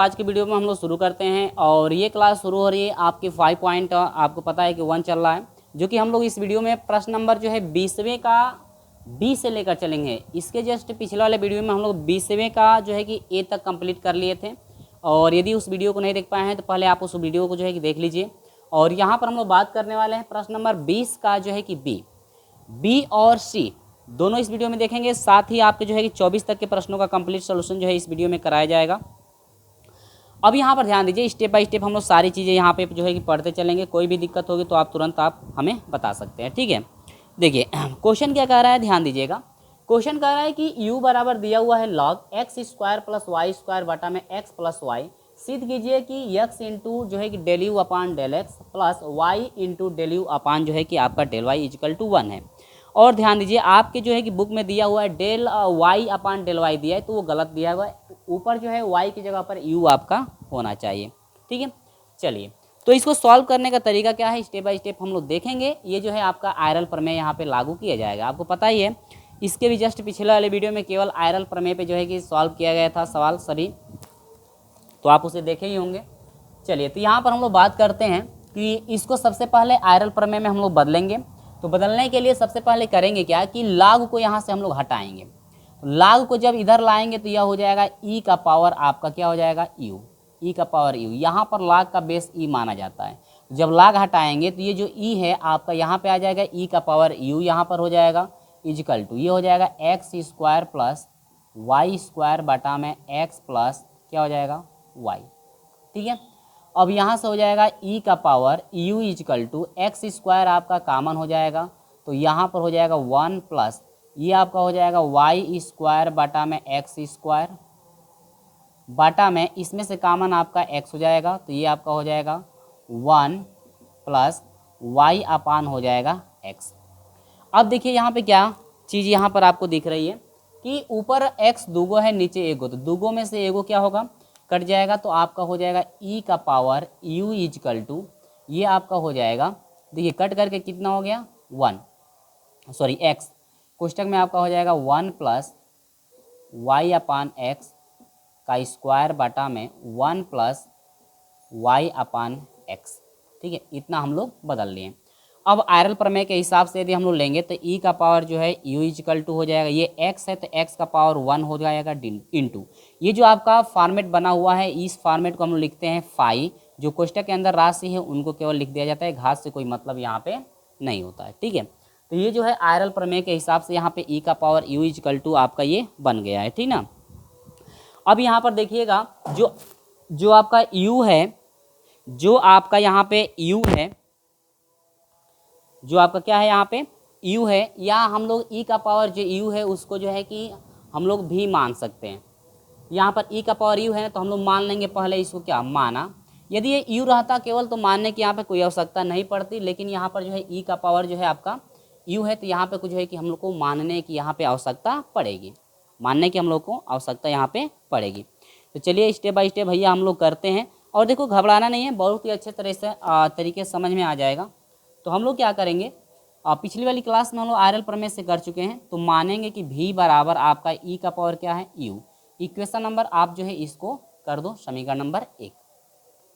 आज की वीडियो में हम लोग शुरू करते हैं और ये क्लास शुरू हो रही है आपकी 5 पॉइंट आपको पता है कि 1 चल रहा है, जो कि हम लोग इस वीडियो में प्रश्न नंबर जो है 20वें का बी से लेकर चलेंगे। इसके जस्ट पिछले वाले वीडियो में हम लोग 20वें का जो है कि ए तक कंप्लीट कर लिए थे, और यदि उस वीडियो को नहीं देख पाए हैं तो पहले आप उस वीडियो को जो है कि देख लीजिए। और यहाँ पर हम लोग बात करने वाले हैं प्रश्न नंबर 20 का जो है कि बी और सी दोनों इस वीडियो में देखेंगे। साथ ही आपके जो है कि 24 तक के प्रश्नों का कंप्लीट सोल्यूशन जो है इस वीडियो में कराया जाएगा। अब यहाँ पर ध्यान दीजिए, स्टेप बाय स्टेप हम लोग सारी चीज़ें यहाँ पे जो है कि पढ़ते चलेंगे। कोई भी दिक्कत होगी तो आप तुरंत हमें बता सकते हैं, ठीक है। देखिए क्वेश्चन क्या कह रहा है, ध्यान दीजिएगा। क्वेश्चन कह रहा है कि u बराबर दिया हुआ है log x square plus y square बटा में एक्स प्लस वाई। सिद्ध कीजिए कि x इंटू जो है कि del u upon del x plus y into del u upon जो है कि आपका डेल वाई इजकल टू 1 है। और ध्यान दीजिए आपके जो है कि बुक में दिया हुआ है del y upon del y दिया है, तो वो गलत दिया हुआ है। ऊपर जो है वाई की जगह पर यू आपका होना चाहिए, ठीक है। चलिए, तो इसको सॉल्व करने का तरीका क्या है, स्टेप बाय स्टेप हम लोग देखेंगे। ये जो है आपका आयरल प्रमेय यहाँ पे लागू किया जाएगा। आपको पता ही है, इसके भी जस्ट पिछले वाले वीडियो में केवल आयरल प्रमेय पे जो है कि सॉल्व किया गया था सवाल सभी, तो आप उसे देखे ही होंगे। चलिए, तो यहाँ पर हम लोग बात करते हैं कि इसको सबसे पहले आयरल प्रमेय में हम लोग बदलेंगे। तो बदलने के लिए सबसे पहले करेंगे क्या कि लाग को यहाँ से हम लोग हटाएंगे। लाग को जब इधर लाएंगे तो यह हो जाएगा ई का पावर आपका क्या हो जाएगा यू, ई का पावर यू। यहाँ पर लाग का बेस ई माना जाता है। जब लाग हटाएंगे तो ये जो ई है आपका यहाँ पे आ जाएगा ई का पावर यू, यहाँ पर हो जाएगा इजकल टू ये हो जाएगा x square plus y square बटा में एक्स प्लस क्या हो जाएगा वाई, ठीक है। अब यहाँ से हो जाएगा ई का power u is equal to x square आपका कॉमन हो जाएगा, तो यहाँ पर हो जाएगा 1 प्लस ये आपका हो जाएगा वाई स्क्वायर बटा में एक्स स्क्वायर बटा में इसमें से कॉमन आपका x हो जाएगा, तो ये आपका हो जाएगा 1 प्लस वाई अपान हो जाएगा x। अब देखिए यहाँ पे क्या चीज़ यहाँ पर आपको दिख रही है कि ऊपर x दूगो है नीचे एगो, तो दूगो में से एगो क्या होगा कट जाएगा, तो आपका हो जाएगा e का पावर u इजकल टू ये आपका हो जाएगा, देखिए कट करके कितना हो गया 1 सॉरी x, कोष्टक में आपका हो जाएगा 1 प्लस वाई अपान एक्स का स्क्वायर बटा में 1 प्लस वाई अपान एक्स, ठीक है। इतना हम लोग बदल लिए। अब आयरल प्रमेय के हिसाब से यदि हम लोग लेंगे तो ई का पावर जो है यू इजकल टू हो जाएगा, ये एक्स है तो एक्स का पावर 1 हो जाएगा इंटू ये जो आपका फॉर्मेट बना हुआ है, इस फॉर्मेट को हम लोग लिखते हैं फाई। जो कोष्टक के अंदर राशि है उनको केवल लिख दिया जाता है, घात से कोई मतलब यहाँ पे नहीं होता है, ठीक है। तो ये जो है आयरल प्रमेय के हिसाब से यहाँ पे ई का पावर यू इजकल टू आपका ये बन गया है, ठीक ना। अब यहाँ पर देखिएगा जो आपका u है, जो आपका यहाँ पे u है, जो आपका क्या है यहाँ पे u है, या हम लोग e का पावर जो u है उसको जो है कि हम लोग भी मान सकते हैं। यहाँ पर e का पावर u है तो हम लोग मान लेंगे पहले इसको क्या माना। यदि ये u रहता केवल तो मानने की यहाँ पे कोई आवश्यकता नहीं पड़ती, लेकिन यहाँ पर जो है e का पावर जो है आपका u है, तो यहाँ पे कुछ है कि हम लोग को मानने की यहाँ पे आवश्यकता पड़ेगी, मानने की हम लोग को आवश्यकता यहाँ पे पड़ेगी। तो चलिए स्टेप बाय स्टेप भैया हम लोग करते हैं, और देखो घबराना नहीं है, बहुत ही अच्छे तरह से तरीके से समझ में आ जाएगा। तो हम लोग क्या करेंगे, पिछली वाली क्लास में हम लोग आयरल प्रमेय से कर चुके हैं, तो मानेंगे कि v बराबर आपका e का पावर क्या है u। इक्वेशन नंबर आप जो है इसको कर दो समीकरण नंबर 1।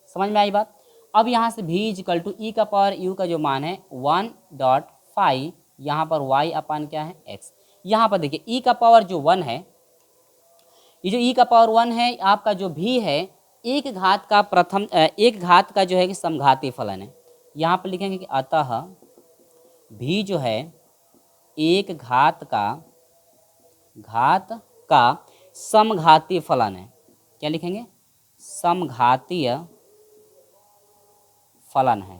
समझ में आई बात। अब यहाँ से v इजकल टू ई का पावर u का जो मान है 1.5, यहाँ पर y अपान क्या है x। यहाँ पर देखिए e का पावर जो 1 है, ये जो e का पावर 1 है आपका जो v है एक घात का एक घात का जो है कि समघाती फलन है। यहाँ पर लिखेंगे कि अतः v जो है एक घात का समघाती फलन है। क्या लिखेंगे, समघातीय फलन है,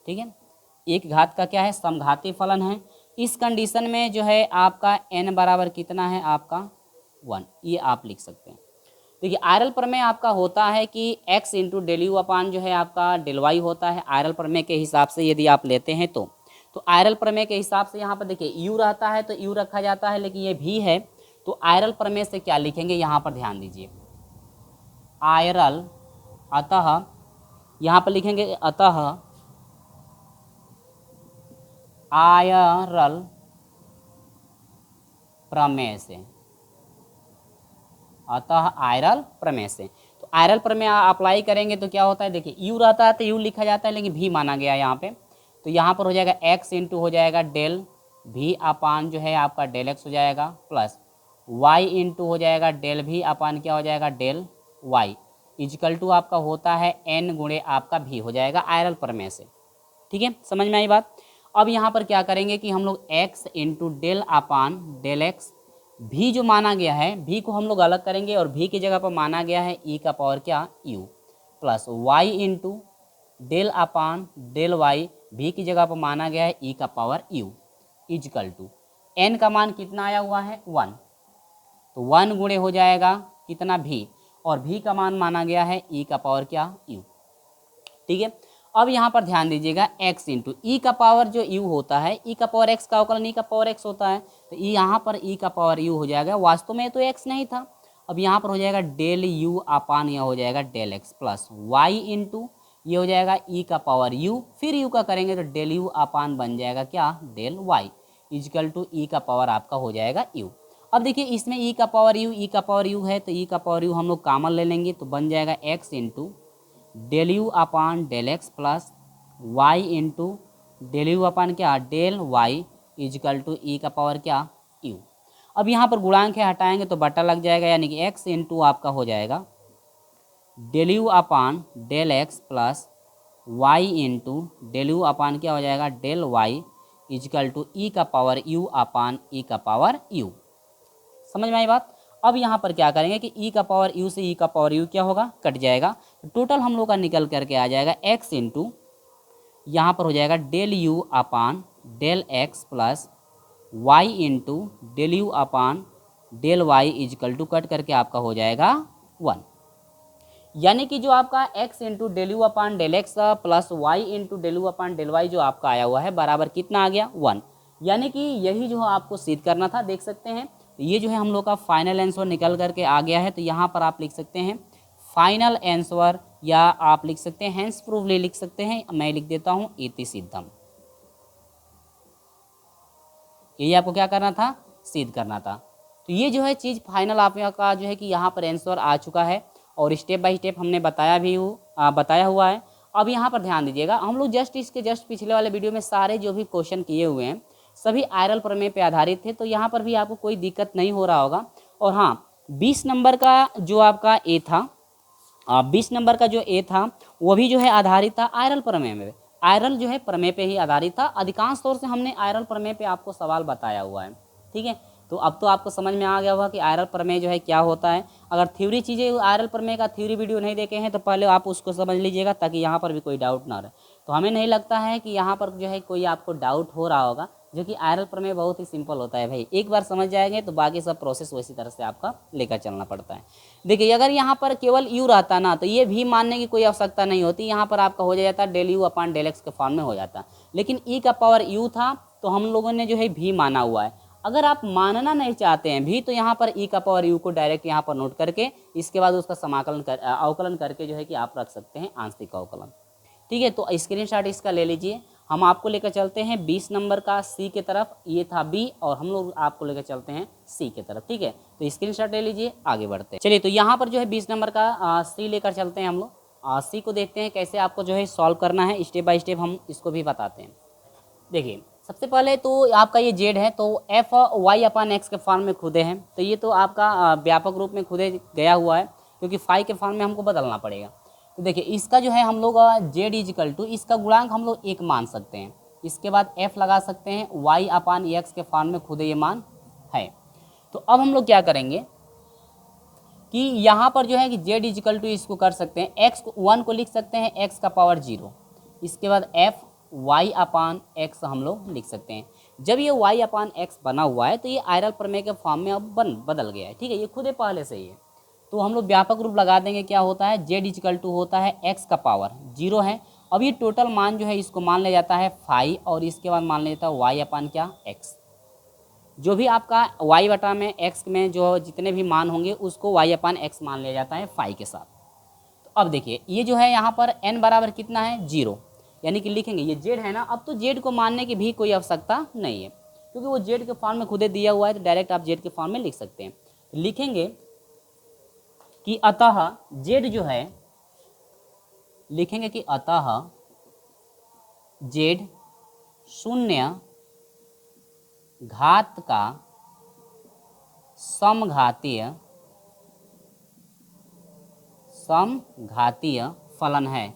ठीक है। एक घात का क्या है समघाती फलन है। इस कंडीशन में जो है आपका n बराबर कितना है आपका 1, ये आप लिख सकते हैं। देखिए आयरल प्रमेय आपका होता है कि x into del u upon जो है आपका डेल वाई होता है। आयरल प्रमेय के हिसाब से यदि आप लेते हैं तो आयरल प्रमेय के हिसाब से यहाँ पर देखिए u रहता है तो u रखा जाता है, लेकिन ये भी है तो आयरल प्रमेय से क्या लिखेंगे यहाँ पर ध्यान दीजिए, आयरल अतः यहाँ पर लिखेंगे अतः आयरल प्रमेय से अतः आयरल प्रमेय से। तो आयरल प्रमेय अप्लाई करेंगे तो क्या होता है, देखिए यू रहता है तो यू लिखा जाता है, लेकिन भी माना गया यहाँ पे, तो यहाँ पर हो जाएगा एक्स इंटू हो जाएगा डेल भी अपान जो है आपका डेल एक्स हो जाएगा, प्लस वाई इंटू हो जाएगा डेल भी अपान क्या हो जाएगा डेल वाई, इजकल टू आपका होता है एन गुणे आपका भी हो जाएगा आयरल प्रमेय से। ठीक है, समझ में आई बात। अब यहाँ पर क्या करेंगे कि हम लोग x into del upon del x, भी जो माना गया है भी को हम लोग अलग करेंगे और भी की जगह पर माना गया है e का पावर क्या u, plus y into del upon del y, भी की जगह पर माना गया है e का power u, is equal to n का मान कितना आया हुआ है 1, तो 1 गुणे हो जाएगा कितना भी, और भी का मान माना गया है e का पावर क्या u। ठीक है, अब यहाँ पर ध्यान दीजिएगा x इंटू ई का पावर जो u होता है, e का पावर x का अवकलन e का पावर x होता है, तो यहाँ पर e का पावर u हो जाएगा, वास्तव में तो x नहीं था, अब यहाँ पर हो जाएगा डेल u अपान यह हो जाएगा del x, plus y into ये हो जाएगा e का पावर u, फिर u का करेंगे तो डेल u अपान बन जाएगा क्या del y, is equal to e का पावर आपका हो जाएगा u। अब देखिए इसमें e का पावर u है, तो e का पावर u हम लोग कॉमन ले लेंगे तो बन जाएगा x into del u upon del x, plus y into del u upon क्या del y, is equal to e का पावर क्या u। अब यहाँ पर गुणांक है हटाएंगे तो बटा लग जाएगा, यानी कि x इंटू आपका हो जाएगा del u upon del x, plus y into del u upon क्या हो जाएगा del y, is equal to e का पावर u अपान ई का पावर u। समझ में आई बात। अब यहाँ पर क्या करेंगे कि e का पावर u से e का पावर u क्या होगा कट जाएगा, तो टोटल हम लोग का निकल करके आ जाएगा x इंटू यहाँ पर हो जाएगा del u upon del x, plus y into del u upon del y, is equal to cut करके आपका हो जाएगा 1, यानी कि जो आपका x into del u upon del x plus y into del u upon del y जो आपका आया हुआ है बराबर कितना आ गया 1, यानी कि यही जो आपको सिद्ध करना था। देख सकते हैं ये जो है हम लोग का फाइनल आंसर निकल करके आ गया है, तो यहाँ पर आप लिख सकते हैं फाइनल आंसर, या आप लिख सकते हैं हेंस प्रूवली लिख सकते हैं, मैं लिख देता हूँ इति सिद्धम। यही आपको क्या करना था सिद्ध करना था। तो ये जो है चीज़ फाइनल आपका जो है कि यहाँ पर आंसर आ चुका है और स्टेप बाय स्टेप हमने बताया हुआ है। अब यहाँ पर ध्यान दीजिएगा, हम लोग जस्ट पिछले वाले वीडियो में सारे जो भी क्वेश्चन किए हुए हैं सभी आयरल प्रमेय पे आधारित थे, तो यहाँ पर भी आपको कोई दिक्कत नहीं हो रहा होगा। और हाँ 20 नंबर का जो आपका ए था, 20 नंबर का जो ए था वो भी जो है आधारित था आयरल प्रमेय में, आयरल जो है प्रमेय पे ही आधारित था। अधिकांश तौर से हमने आयरल प्रमेय पे आपको सवाल बताया हुआ है। ठीक है, तो अब तो आपको समझ में आ गया होगा कि आयरल प्रमेय जो है क्या होता है। अगर थ्योरी चीज़ें आयरल प्रमेय का थ्योरी वीडियो नहीं देखे हैं तो पहले आप उसको समझ लीजिएगा, ताकि यहाँ पर भी कोई डाउट ना रहे। तो हमें नहीं लगता है कि यहाँ पर जो है कोई आपको डाउट हो रहा होगा, जो कि आयरल प्रमेय बहुत ही सिंपल होता है भाई, एक बार समझ जाएंगे तो बाकी सब प्रोसेस वैसी तरह से आपका लेकर चलना पड़ता है। देखिए अगर यहाँ पर केवल यू रहता ना तो ये भी मानने की कोई आवश्यकता नहीं होती, यहाँ पर आपका हो जाता del u upon del x के फॉर्म में हो जाता, लेकिन ई का पावर यू था तो हम लोगों ने जो है भी माना हुआ है। अगर आप मानना नहीं चाहते हैं भी तो यहाँ पर ई का पावर यू को डायरेक्ट यहाँ पर नोट करके इसके बाद उसका अवकलन करके जो है कि आप रख सकते हैं आंशिक अवकलन। ठीक है, तो स्क्रीनशॉट इसका ले लीजिए। हम आपको लेकर चलते हैं 20 नंबर का सी के तरफ, ये था बी और हम लोग आपको लेकर चलते हैं सी के तरफ। ठीक है, तो स्क्रीनशॉट ले लीजिए, आगे बढ़ते हैं। चलिए तो यहाँ पर जो है 20 नंबर का सी लेकर चलते हैं हम लोग। सी को देखते हैं कैसे आपको जो है सॉल्व करना है, स्टेप बाय स्टेप हम इसको भी बताते हैं। देखिए सबसे पहले तो आपका ये जेड है तो एफ वाई अपान एक्स के फॉर्म में खुदे हैं, तो ये तो आपका व्यापक रूप में खुदे गया हुआ है, क्योंकि फाई के फॉर्म में हमको बदलना पड़ेगा। तो देखिए इसका जो है हम लोग जेड इजिकल टू इसका गुणांक हम लोग 1 मान सकते हैं, इसके बाद एफ लगा सकते हैं, वाई अपान एक्स के फॉर्म में खुदे ये मान है। तो अब हम लोग क्या करेंगे कि यहाँ पर जो है कि जेड इजिकल टू इसको कर सकते हैं, एक्स को 1 को लिख सकते हैं एक्स का पावर 0, इसके बाद एफ वाई अपान एक्स हम लोग लिख सकते हैं। जब ये वाई अपान एक्स बना हुआ है तो ये आयरल प्रमेय के फॉर्म में अब बदल गया है। ठीक है, ये खुद पहले से ही है, तो हम लोग व्यापक रूप लगा देंगे। क्या होता है जेड इजिकल टू होता है एक्स का पावर 0 है। अब ये टोटल मान जो है इसको मान लिया जाता है फाई, और इसके बाद मान लिया जाता है वाई अपान क्या एक्स। जो भी आपका वाई बटा में एक्स में जो जितने भी मान होंगे उसको वाई अपान एक्स मान लिया जाता है फाई के साथ। तो अब देखिए ये जो है यहाँ पर n बराबर कितना है 0, यानी कि लिखेंगे ये जेड है ना। अब तो जेड को मानने की भी कोई आवश्यकता नहीं है, क्योंकि वो जेड के फॉर्म में खुदे दिया हुआ है, तो डायरेक्ट आप जेड के फॉर्म में लिख सकते हैं। तो लिखेंगे कि अतः जेड जो है, लिखेंगे कि अतः जेड शून्य घात का समघातीय फलन है।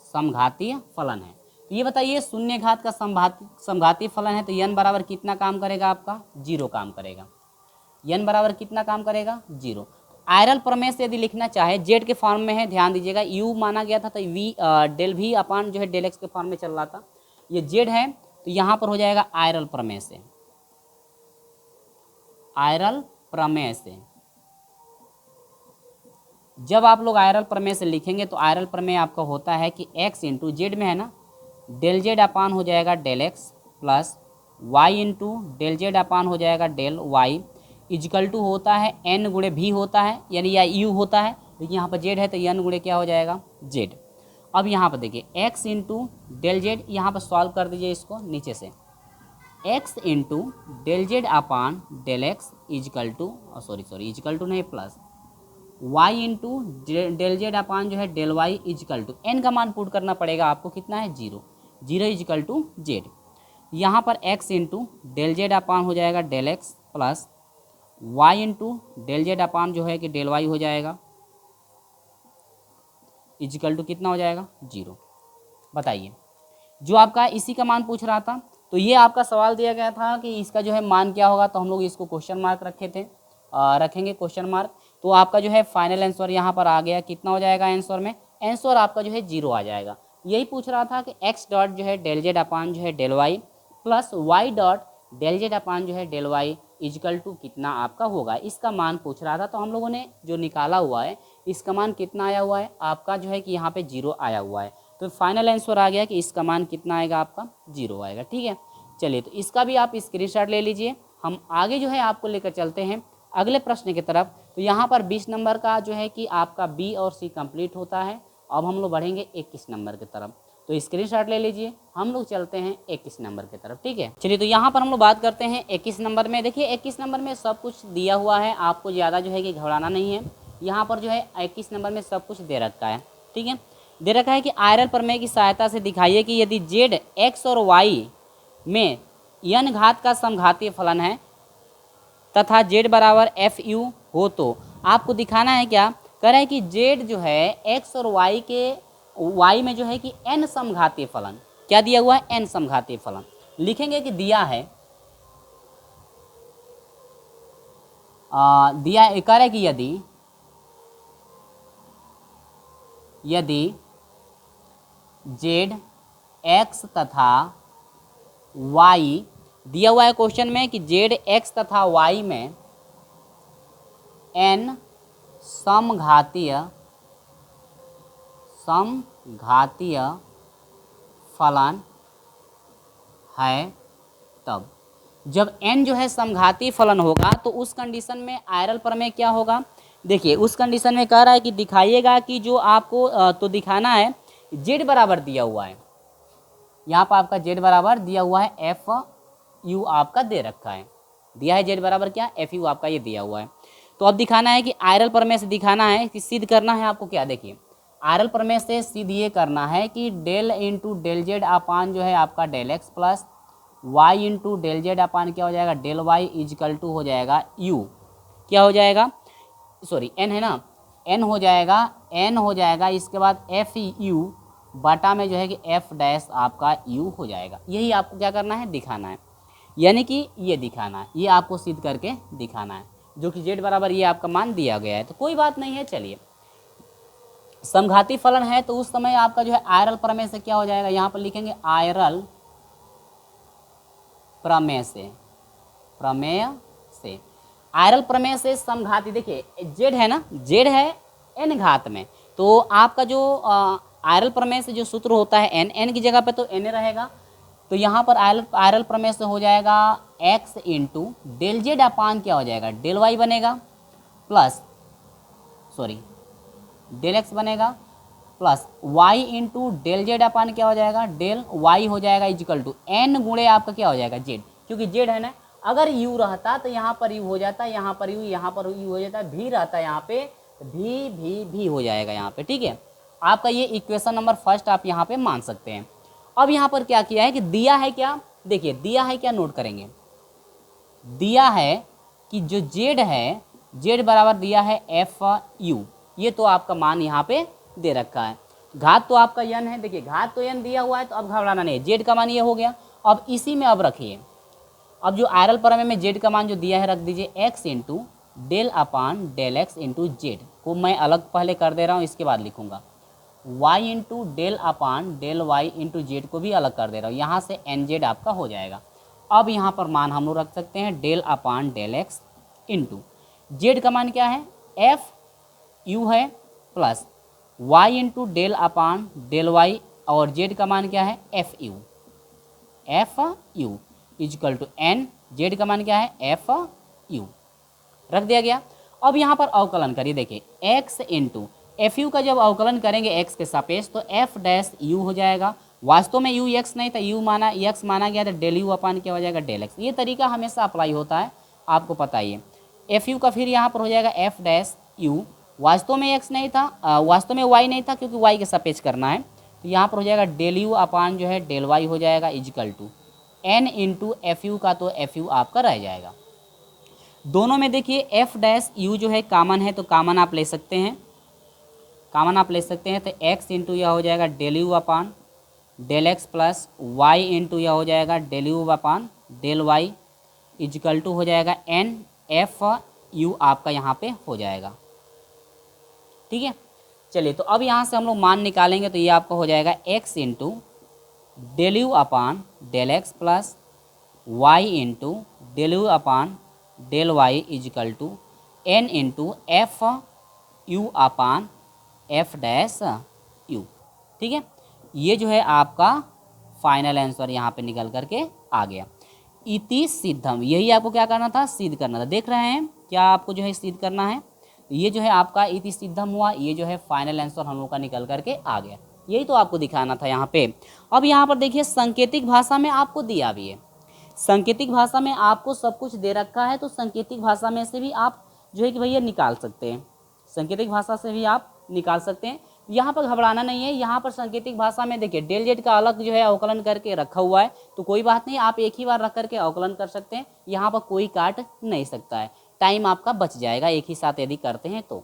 समघातीय फलन है। तो ये बताइए शून्य घात का समघातीय फलन है तो n बराबर कितना काम करेगा आपका? 0 काम करेगा। n बराबर कितना काम करेगा? 0। आयरल प्रमेय से यदि लिखना चाहे, जेड के फॉर्म में है, ध्यान दीजिएगा, u माना गया था तो v डेल v अपान जो है डेल x के फॉर्म में चल रहा था, ये जेड है तो यहाँ पर हो जाएगा आयरल प्रमेय से। आयरल प्रमेय से जब आप लोग आयरल प्रमेय से लिखेंगे तो आयरल प्रमेय आपका होता है कि x इंटू जेड में है ना, डेल जेड अपान हो जाएगा del x plus y into del z upon हो जाएगा डेल y इजकल टू होता है n गुणे भी होता है, यानी या u होता है, लेकिन यहाँ पर जेड है तो n गुणे क्या हो जाएगा? जेड। अब यहाँ पर देखिए x इंटू डेल जेड, यहाँ पर सॉल्व कर दीजिए इसको नीचे से, x into del z upon del x is equal to equal to नहीं plus y into del z upon जो है del y is equal to n का मान पुट करना पड़ेगा आपको, कितना है? 0। 0 इजकल टू जेड। यहाँ पर x into del z upon हो जाएगा del x plus y into del z upon जो है कि डेल वाई हो जाएगा इजकल टू कितना हो जाएगा? 0। बताइए, जो आपका इसी का मान पूछ रहा था, तो ये आपका सवाल दिया गया था कि इसका जो है मान क्या होगा, तो हम लोग इसको क्वेश्चन मार्क रखे थे, रखेंगे क्वेश्चन मार्क, तो आपका जो है फाइनल आंसर यहाँ पर आ गया, कितना हो जाएगा आंसर में? आंसर आपका जो है 0 आ जाएगा। यही पूछ रहा था कि x डॉट जो है डेल जेड अपान जो है del y plus y dot del z upon जो है डेल वाई इजकल टू कितना आपका होगा, इसका मान पूछ रहा था। तो हम लोगों ने जो निकाला हुआ है इसका मान कितना आया हुआ है आपका, जो है कि यहाँ पे 0 आया हुआ है। तो फाइनल आंसर आ गया कि इसका मान कितना आएगा आपका? 0 आएगा। ठीक है, चलिए तो इसका भी आप स्क्रीनशॉट ले लीजिए। हम आगे जो है आपको लेकर चलते हैं अगले प्रश्न की तरफ। तो यहाँ पर 20 नंबर का जो है कि आपका बी और सी कंप्लीट होता है। अब हम लोग बढ़ेंगे 21 नंबर की तरफ, तो स्क्रीनशॉट ले लीजिए, हम लोग चलते हैं 21 नंबर की तरफ। ठीक है, चलिए तो यहाँ पर हम लोग बात करते हैं 21 नंबर में। देखिए 21 नंबर में सब कुछ दिया हुआ है, आपको ज़्यादा जो है कि घबराना नहीं है। यहाँ पर जो है 21 नंबर में सब कुछ दे रखा है। ठीक है, दे रखा है कि आयरल प्रमेय की सहायता से दिखाइए कि यदि जेड एक्स और वाई में n घात का समघातीय फलन है तथा z बराबर एफ यू हो, तो आपको दिखाना है क्या, कह रहा है कि z जो है x और y के y में जो है कि n समघातीय फलन, क्या दिया हुआ है? n समघातीय फलन। लिखेंगे कि दिया है कह रहा है कि यदि z x तथा y दिया हुआ है क्वेश्चन में कि z x तथा y में n समघातीय फलन है, तब जब n जो है समघातीय फलन होगा तो उस कंडीशन में आयरल प्रमेय क्या होगा? देखिए उस कंडीशन में कह रहा है कि दिखाइएगा कि जो आपको तो दिखाना है z बराबर दिया हुआ है, यहाँ पर आपका z बराबर दिया हुआ है एफ यू आपका दे रखा है, दिया है z बराबर क्या? एफ यू आपका ये दिया हुआ है। तो अब दिखाना है कि आयरल प्रमेय से दिखाना है कि सिद्ध करना है आपको क्या, देखिए आयरल प्रमेय से सिद्ध ये करना है कि del into del z upon जो है आपका del x plus y into del z upon क्या हो जाएगा? डेल वाई इजकल टू हो जाएगा यू, क्या हो जाएगा? एन है ना, एन हो जाएगा, इसके बाद एफ यू बटा में जो है कि एफ डैश आपका यू हो जाएगा। यही आपको क्या करना है? दिखाना है, यानी कि ये दिखाना है, ये आपको सिद्ध करके दिखाना है, जो कि z बराबर ये आपका मान दिया गया है। तो कोई बात नहीं है, चलिए समघाती फलन है तो उस समय आपका जो है आयरल प्रमेय से क्या हो जाएगा, यहाँ पर लिखेंगे आयरल प्रमेय से आयरल प्रमेय से समघाती। देखिए z है ना, z है n घात में, तो आपका जो आयरल प्रमेय से जो सूत्र होता है n की जगह पे तो n रहेगा, तो यहाँ पर आयरल प्रमेय से हो जाएगा x into del z upon क्या हो जाएगा? डेल वाई बनेगा प्लस डेल एक्स बनेगा plus y into del z upon क्या हो जाएगा? डेल वाई हो जाएगा इजिकल टू n गुणे आपका क्या हो जाएगा? z, क्योंकि z है ना। अगर यू रहता तो यहाँ पर यू हो जाता, यहाँ पर यू, यहाँ पर यू हो जाता, भी रहता यहाँ पे तो भी हो जाएगा यहाँ पे, ठीक है। आपका ये इक्वेशन नंबर फर्स्ट आप यहाँ पे मान सकते हैं। अब यहाँ पर क्या किया है कि दिया है क्या, देखिए दिया है क्या, नोट करेंगे। दिया है कि जो जेड है, जेड बराबर दिया है एफ यू, ये तो आपका मान यहाँ पे दे रखा है। घात तो आपका यन है, देखिए घात तो यन दिया हुआ है, तो अब घबराना नहीं, जेड का मान ये हो गया। अब इसी में अब रखिए, अब जो आयरल प्रमेय में जेड का मान जो दिया है रख दीजिए x into del upon del x into z को मैं अलग पहले कर दे रहा हूँ, इसके बाद लिखूंगा y into del upon del y into z को भी अलग कर दे रहा हूँ, यहाँ से एन जेड आपका हो जाएगा। अब यहाँ पर मान हम लोग रख सकते हैं del upon del x into z का मान क्या है एफ यू है plus y into del upon del y और जेड का मान क्या है f u is equal to n, z का मान क्या है एफ यू, रख दिया गया। अब यहाँ पर अवकलन करिए, देखिए x इंटू एफ यू का जब अवकलन करेंगे x के सापेक्ष तो एफ डैश यू हो जाएगा। वास्तव में यू x नहीं था, यू माना x माना गया तो डेल यू अपान क्या हो जाएगा डेल x। ये तरीका हमेशा अप्लाई होता है, आपको पता ही है। एफ यू का फिर यहाँ पर हो जाएगा एफ डैश यू, वास्तव में x नहीं था, वास्तव में y नहीं था क्योंकि y के सापेक्ष करना है, तो यहाँ पर हो जाएगा डेल यू अपान जो है डेल वाई हो जाएगा is equal to n into f u का, तो एफ यू आपका रह जाएगा। दोनों में देखिए एफ डैश यू जो है कामन है, तो कामन आप ले सकते हैं, तो x इंटू यह हो जाएगा del u upon del x plus y into यह हो जाएगा del u upon del y is equal to हो जाएगा n एफ यू आपका यहाँ पे हो जाएगा, ठीक है। चलिए तो अब यहाँ से हम लोग मान निकालेंगे, तो ये आपका हो जाएगा x into del u upon del x plus y into del u upon del y is equal to n into f u upon f dash u, ठीक है। ये जो है आपका फाइनल आंसर यहाँ पे निकल करके आ गया। इति सिद्धम, यही आपको क्या करना था, सिद्ध करना था। देख रहे हैं क्या आपको जो है सिद्ध करना है, ये जो है आपका इति सिद्धम हुआ, ये जो है फाइनल आंसर हम लोग का निकल करके आ गया। यही तो आपको दिखाना था यहाँ पे। अब यहाँ पर देखिए सांकेतिक भाषा में आपको दिया भी है, सांकेतिक भाषा में आपको सब कुछ दे रखा है, तो सांकेतिक भाषा में से भी आप जो है कि भैया निकाल सकते हैं, सांकेतिक भाषा से भी आप निकाल सकते हैं। यहाँ पर घबराना नहीं है, यहाँ पर सांकेतिक भाषा में देखिए डेल जेड का अलग जो है अवकलन करके रखा हुआ है, तो कोई बात नहीं, आप एक ही बार रख करके अवकलन कर सकते हैं, यहाँ पर कोई काट नहीं सकता है, टाइम आपका बच जाएगा एक ही साथ यदि करते हैं तो।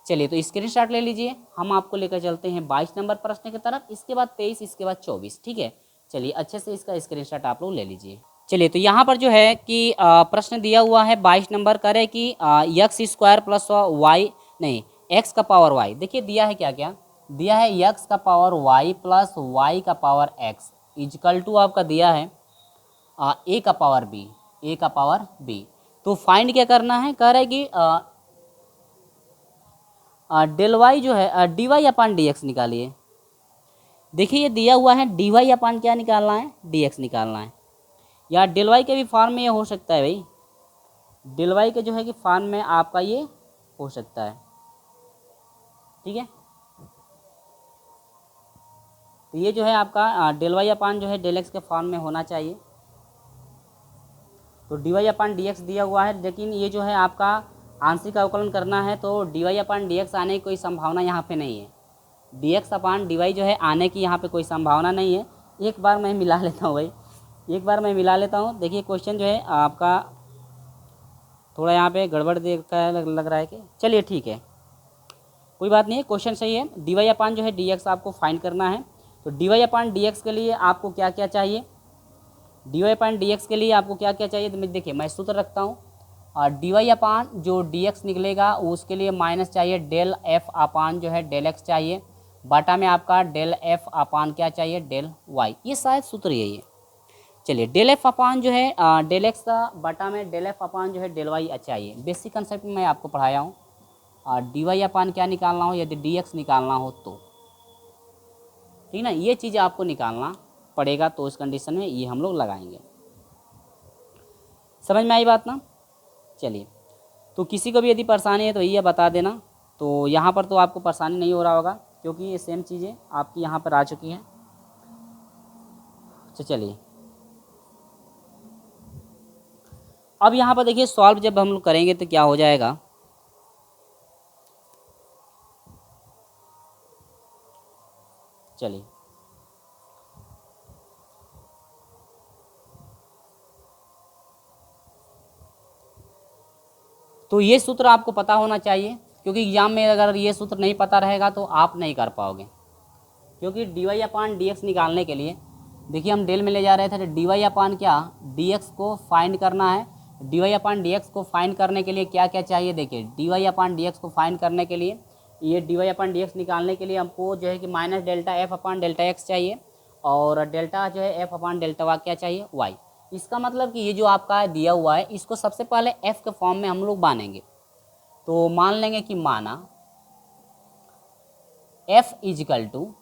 चलिए तो स्क्रीनशॉट ले लीजिए, हम आपको लेकर चलते हैं 22 नंबर प्रश्न की तरफ, इसके बाद 23, इसके बाद 24, ठीक है। चलिए अच्छे से इसका स्क्रीनशॉट आप लोग ले लीजिए। चलिए तो यहाँ पर जो है कि प्रश्न दिया हुआ है 22 नंबर करे कि एक्स स्क्वायर प्लस वाई नहीं एक्स का पावर वाई। देखिए दिया है क्या क्या दिया है, एक्स का पावर वाई प्लस वाई का पावर एक्स इजकल टू आपका दिया है ए का पावर बी। तो फाइंड क्या करना है, कह रहा है कि डेल वाई जो है D y upon d x निकालिए। देखिए ये दिया हुआ है डी वाई अपान क्या निकालना है, डी एक्स निकालना है। या डेल वाई के भी फॉर्म में ये हो सकता है भाई, डेल वाई के जो है कि फॉर्म में आपका ये हो सकता है, ठीक है। तो ये जो है आपका डेल वाई अपान जो है डेल एक्स के फॉर्म में होना चाहिए। तो D y upon d x दिया हुआ है, लेकिन ये जो है आपका आंशिक अवकलन करना है, तो D y upon d x आने की कोई संभावना यहाँ पे नहीं है। D x upon D Y जो है आने की यहाँ पे कोई संभावना नहीं है। एक बार मैं मिला लेता हूँ भाई, एक बार मैं मिला लेता हूँ। देखिए क्वेश्चन जो है आपका थोड़ा यहाँ पे गड़बड़ देखा लग रहा है कि, चलिए ठीक है कोई बात नहीं है, क्वेश्चन सही है। डी वाई अपान जो है डी एक्स आपको फाइंड करना है। तो D y upon d x के लिए आपको क्या क्या चाहिए, D y upon d x के लिए आपको क्या क्या चाहिए, तो देखिए मैं सूत्र रखता हूँ। और डी वाई अपान जो डी एक्स निकलेगा उसके लिए माइनस चाहिए डेल एफ अपान जो है डेल एक्स चाहिए, बाटा में आपका डेल एफ अपान क्या चाहिए डेल वाई, ये शायद सूत्र यही है। चलिए डेल एफ अपान जो है डेल एक्स का बाटा में डेल एफ अपान जो है डेल वाई चाहिए। बेसिक कंसेप्ट में मैं आपको पढ़ाया हूँ। और डी वाई अपान क्या निकालना हो, यदि डी एक्स निकालना हो तो, ठीक ना, ये चीज़ आपको निकालना पड़ेगा। तो इस कंडीशन में ये हम लोग लगाएंगे। समझ में आई बात ना। चलिए तो किसी को भी यदि परेशानी है तो ये बता देना। तो यहाँ पर तो आपको परेशानी नहीं हो रहा होगा क्योंकि ये सेम चीज़ें आपकी यहाँ पर आ चुकी हैं। तो चलिए अब यहाँ पर देखिए सॉल्व जब हम लोग करेंगे तो क्या हो जाएगा, चलिए तो ये सूत्र आपको पता होना चाहिए, क्योंकि एग्जाम में अगर ये सूत्र नहीं पता रहेगा तो आप नहीं कर पाओगे। क्योंकि D y upon d x निकालने के लिए देखिए हम डेल में ले जा रहे थे, तो डी वाई अपान क्या डी एक्स को फाइंड करना है। D y upon d x को फाइंड करने के लिए क्या क्या चाहिए, देखिए D y upon d x को फाइंड करने के लिए, ये D y upon d x निकालने के लिए हमको जो है कि माइनस डेल्टा एफ अपान डेल्टा एक्स चाहिए, और डेल्टा जो है एफ अपान डेल्टा वाई क्या चाहिए, वाई। इसका मतलब कि ये जो आपका दिया हुआ है इसको सबसे पहले एफ के फॉर्म में हम लोग बांधेंगे। तो मान लेंगे कि माना एफ इजिकल टू,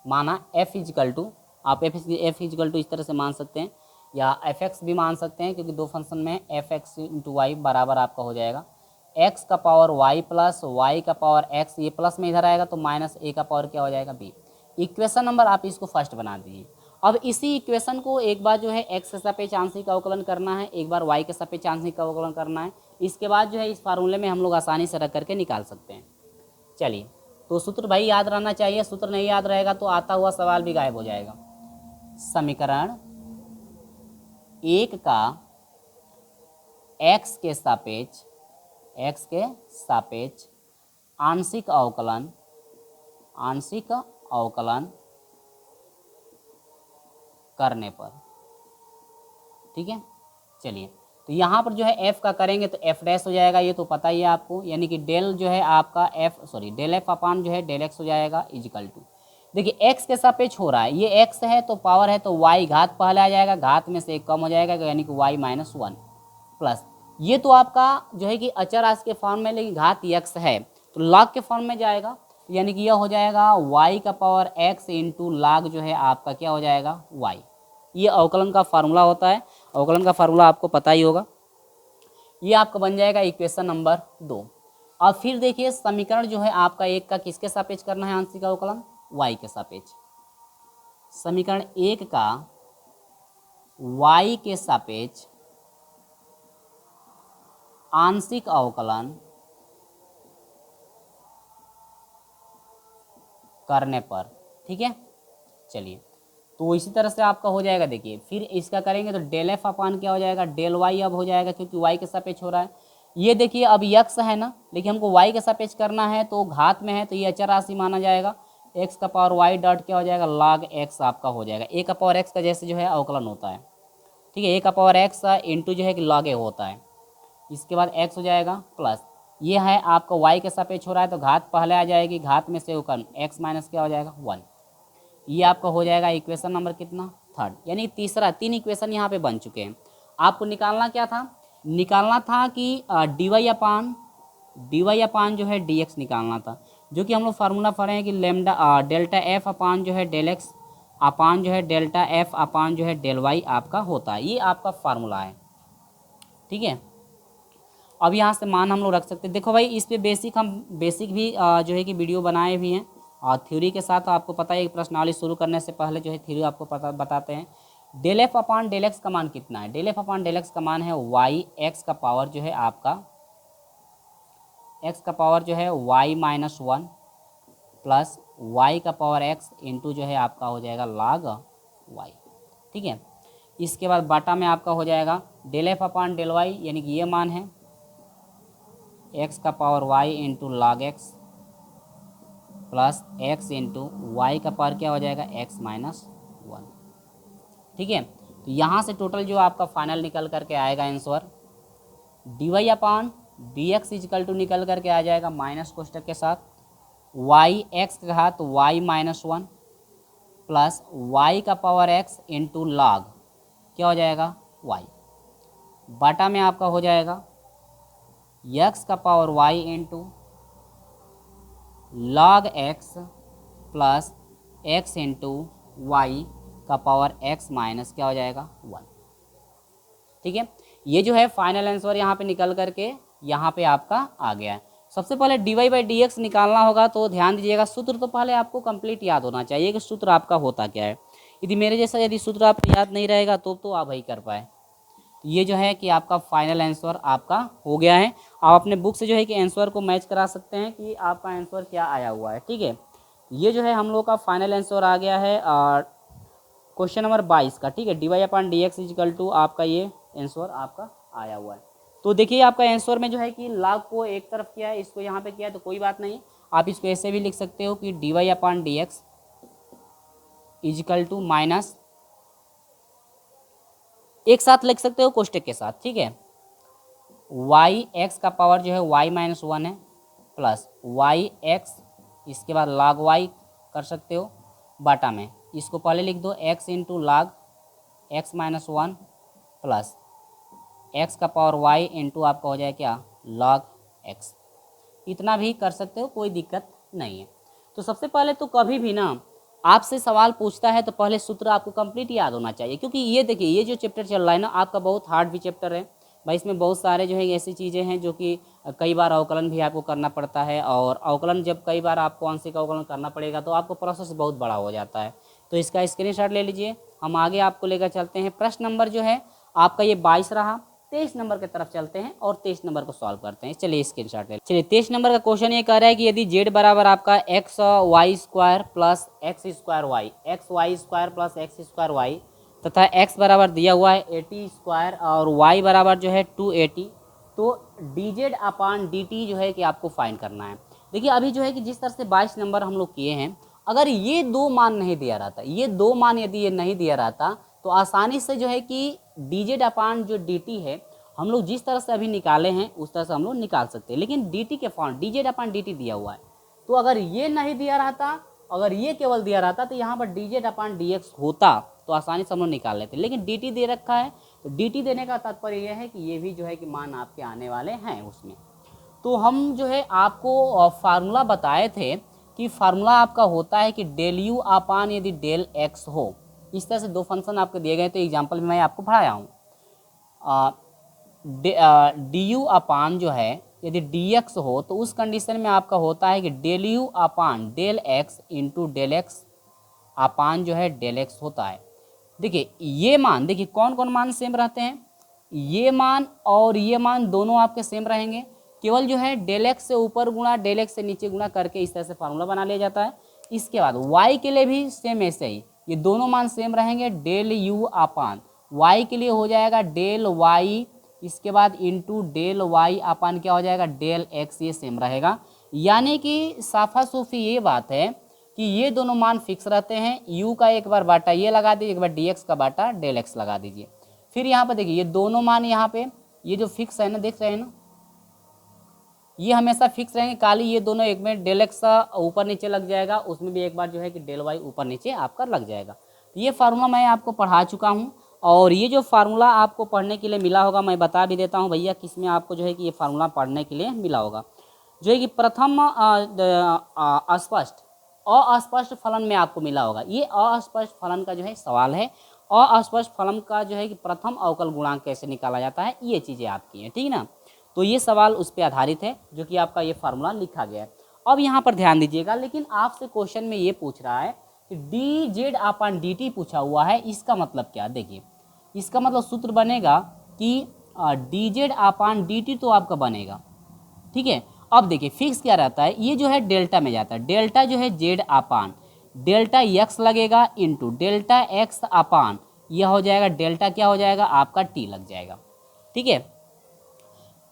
माना एफ इजिकल टू, आप एफ इजिकल टू इस तरह से मान सकते हैं, या एफ एक्स भी मान सकते हैं, क्योंकि दो फंक्शन में एफ एक्स इंटू वाई बराबर आपका हो जाएगा एक्स का पावर वाई प्लस वाई का पावर एक्स, ये प्लस में इधर आएगा तो माइनस ए का पावर क्या हो जाएगा बी। इक्वेशन नंबर आप इसको फर्स्ट बना दीजिए। अब इसी इक्वेशन को एक बार जो है एक्स के सापेक्ष आंशिक अवकलन करना है, एक बार वाई के सापेक्ष आंशिक अवकलन करना है। इसके बाद जो है इस फार्मूले में हम लोग आसानी से रख करके निकाल सकते हैं। चलिए तो सूत्र भाई याद रहना चाहिए, सूत्र नहीं याद रहेगा तो आता हुआ सवाल भी गायब हो जाएगा। समीकरण एक का एक्स के सापेक्ष आंशिक अवकलन करने पर, ठीक है। चलिए तो यहाँ पर जो है f का करेंगे तो f डैश हो जाएगा, ये तो पता ही है आपको, यानी कि डेल जो है आपका डेल एफ अपान जो है डेल एक्स हो जाएगा इजिकल टू, देखिए x के सापेक्ष हो रहा है, ये x है तो पावर है तो y घात पहले आ जाएगा, घात में से एक कम हो जाएगा यानी कि y माइनस वन, प्लस ये तो आपका जो है कि अचर राशि के फॉर्म में, लेकिन घात x है तो लॉग के फॉर्म में जाएगा, यानी कि यह हो जाएगा y का पावर x इंटू लॉग जो है आपका क्या हो जाएगा y। ये अवकलन का फार्मूला होता है, अवकलन का फार्मूला आपको पता ही होगा। ये आपका बन जाएगा इक्वेशन नंबर 2। अब फिर देखिए समीकरण जो है आपका एक का किसके सापेक्ष करना है आंशिक अवकलन, y के सापेक्ष। समीकरण एक का y के सापेक्ष आंशिक अवकलन करने पर, ठीक है। चलिए तो इसी तरह से आपका हो जाएगा, देखिए फिर इसका करेंगे तो डेल एफ अपान क्या हो जाएगा डेल वाई अब हो जाएगा, क्योंकि वाई के सापेक्ष हो रहा है। ये देखिए अब यक्स है ना, लेकिन हमको वाई के सापेक्ष करना है तो घात में है तो ये अचर राशि माना जाएगा, एक्स का पावर वाई डॉट क्या हो जाएगा लॉग एक्स आपका हो जाएगा, ए का पावर एक्स का जैसे जो है अवकलन होता है, ठीक है, ए का पावर एक्स इंटू जो है कि लॉग ए होता है, इसके बाद एक्स हो जाएगा प्लस ये है आपका वाई के सापेक्ष हो रहा है तो घात पहले आ जाएगी, घात में से होकर एक्स माइनस क्या हो जाएगा 1। ये आपका हो जाएगा इक्वेशन नंबर कितना, थर्ड, यानी तीसरा। तीन इक्वेशन यहाँ पे बन चुके हैं। आपको निकालना क्या था, निकालना था कि डी वाई अपान जो है डी एक्स निकालना था, जो कि हम लोग फार्मूला पढ़े हैं कि लेमडा डेल्टा एफ अपान जो है डेल एक्स अपान जो है डेल्टा एफ अपान जो है डेल वाई आपका होता है, ये आपका फार्मूला है, ठीक है। अब यहाँ से मान हम लोग रख सकते हैं। देखो भाई इस पे बेसिक भी जो है कि वीडियो बनाए भी हैं, और थ्योरी के साथ आपको पता है प्रश्नावली शुरू करने से पहले जो है थ्योरी आपको बताते हैं। Del f upon del x का मान कितना है, del f upon del x का मान है वाई, एक्स का पावर जो है आपका एक्स का पावर जो है y minus one plus y का पावर एक्स इंटू जो है आपका हो जाएगा लॉग वाई, ठीक है। इसके बाद बाटा में आपका हो जाएगा del f upon del y, यानी कि ये मान है एक्स का power y into log x plus x into y का पावर क्या हो जाएगा एक्स माइनस वन, ठीक है। तो यहाँ से टोटल जो आपका फाइनल निकल करके आएगा answer d y upon d x is equal to निकल करके आ जाएगा माइनस कोष्टक के साथ वाई एक्स का घात y minus one plus y का पावर एक्स इंटू लॉग क्या हो जाएगा वाई, बाटा में आपका हो जाएगा एक्स का power y into log x plus x into y का पावर एक्स माइनस क्या हो जाएगा 1, ठीक है। ये जो है फाइनल आंसर यहाँ पे निकल करके यहाँ पे आपका आ गया है। सबसे पहले d y by d x निकालना होगा तो ध्यान दीजिएगा, सूत्र तो पहले आपको कंप्लीट याद होना चाहिए कि सूत्र आपका होता क्या है। यदि मेरे जैसा यदि सूत्र आपको याद नहीं रहेगा तो आप वही कर पाए। तो ये जो है कि आपका फाइनल आंसर आपका हो गया है। आप अपने बुक से जो है कि आंसर को मैच करा सकते हैं कि आपका आंसर क्या आया हुआ है। ठीक है, ये जो है हम लोग का फाइनल आंसर आ गया है क्वेश्चन नंबर 22 का। ठीक है, dy/dx इजिकल टू आपका ये आंसर आपका आया हुआ है। तो देखिए आपका आंसर में जो है कि log को एक तरफ किया है, इसको यहाँ पे किया है, तो कोई बात नहीं, आप इसको ऐसे भी लिख सकते हो कि dy/dx इजिकल टू माइनस, एक साथ लिख सकते हो कोष्टक के साथ। ठीक है, वाई एक्स का पावर जो है y-1 है प्लस वाई एक्स, इसके बाद log y कर सकते हो बाटा में, इसको पहले लिख दो x into log x-1 plus x का पावर y इंटू आपका हो जाए क्या log x। इतना भी कर सकते हो, कोई दिक्कत नहीं है। तो सबसे पहले तो कभी भी ना आपसे सवाल पूछता है तो पहले सूत्र आपको कंप्लीट याद होना चाहिए, क्योंकि ये देखिए ये जो चैप्टर चल रहा है ना आपका बहुत हार्ड भी चैप्टर है भाई। इसमें बहुत सारे जो है ऐसी चीज़ें हैं जो कि कई बार अवकलन भी आपको करना पड़ता है, और अवकलन जब कई बार आपको आंशिक अवकलन करना पड़ेगा तो आपको प्रोसेस बहुत बड़ा हो जाता है। तो इसका स्क्रीनशॉट ले लीजिए, हम आगे आपको लेकर चलते हैं। प्रश्न नंबर जो है आपका ये 22 रहा, 23 नंबर की तरफ चलते हैं और 23 नंबर को सॉल्व करते हैं। चलिए स्क्रीनशॉट ले, चलिए 23 नंबर का क्वेश्चन ये कह रहा है कि यदि z बराबर आपका xy² plus x² plus x² तथा x बराबर दिया हुआ है 80² और y बराबर जो है 280, तो dz/dt जो है कि आपको फाइंड करना है। देखिए अभी जो है कि जिस तरह से 22 नंबर हम लोग किए हैं, अगर ये दो मान नहीं दिया रहता, ये दो मान यदि ये नहीं दिया रहता तो आसानी से जो है कि dz/dt है हम लोग जिस तरह से अभी निकाले हैं उस तरह से हम लोग निकाल सकते हैं, लेकिन dt के फॉर्म dz/dt दिया हुआ है। तो अगर ये नहीं दिया रहता, अगर ये केवल दिया रहता तो यहाँ पर dz/dx होता तो आसानी से हम लोग निकाल लेते, लेकिन dt दे रखा है। तो dt देने का तात्पर्य यह है कि ये भी जो है कि मान आपके आने वाले हैं उसमें। तो हम जो है आपको फार्मूला बताए थे कि फार्मूला आपका होता है कि डेल यू अपान यदि डेल एक्स हो, इस तरह से दो फंक्शन आपको दिए गए, तो एग्जाम्पल में मैं आपको पढ़ाया हूँ। डी यू अपान जो है यदि डी एक्स हो तो उस कंडीशन में आपका होता है कि del u upon del x into del x upon जो है डेल एक्स होता है। देखिए ये मान, देखिए कौन कौन मान सेम रहते हैं, ये मान और ये मान दोनों आपके सेम रहेंगे, केवल जो है डेल एक्स से ऊपर गुणा डेल एक्स से नीचे गुणा करके इस तरह से फार्मूला बना लिया जाता है। इसके बाद y के लिए भी सेम ऐसे ही, ये दोनों मान सेम रहेंगे, डेल यू अपान y के लिए हो जाएगा डेल y, इसके बाद इंटू डेल y अपान क्या हो जाएगा डेल x, ये सेम रहेगा। यानी कि साफा सूफी ये बात है कि ये दोनों मान फिक्स रहते हैं। u का एक बार बाटा ये लगा दीजिए, एक बार dx का बाटा डेल x लगा दीजिए। फिर यहाँ पर देखिए ये दोनों मान यहाँ पे ये जो फिक्स है ना, देख रहे हैं ना, ये हमेशा फिक्स रहेंगे। काली ये दोनों एक में डेल एक्स ऊपर नीचे लग जाएगा, उसमें भी एक बार जो है कि डेल वाई ऊपर नीचे आपका लग जाएगा। तो ये फार्मूला मैं आपको पढ़ा चुका हूँ, और ये जो फार्मूला आपको पढ़ने के लिए मिला होगा मैं बता भी देता हूँ भैया किसमें आपको जो है कि ये फार्मूला पढ़ने के लिए मिला होगा। जो है कि प्रथम अस्पष्ट फलन में आपको मिला होगा। ये अस्पष्ट फलन का जो है सवाल है, अस्पष्ट फलन का जो है कि प्रथम अवकल गुणांक कैसे निकाला जाता है, ये चीज़ें आपकी हैं, ठीक ना। तो ये सवाल उस पर आधारित है जो कि आपका ये फार्मूला लिखा गया है। अब यहाँ पर ध्यान दीजिएगा, लेकिन आपसे क्वेश्चन में ये पूछ रहा है कि dz/dt पूछा हुआ है, इसका मतलब क्या, देखिए इसका मतलब सूत्र बनेगा कि dz/dt तो आपका बनेगा, ठीक है। अब देखिए फिक्स क्या रहता है, ये जो है डेल्टा में जाता है, डेल्टा जो है z अपान डेल्टा x लगेगा इंटू डेल्टा x अपान यह हो जाएगा डेल्टा क्या हो जाएगा आपका t लग जाएगा, ठीक है।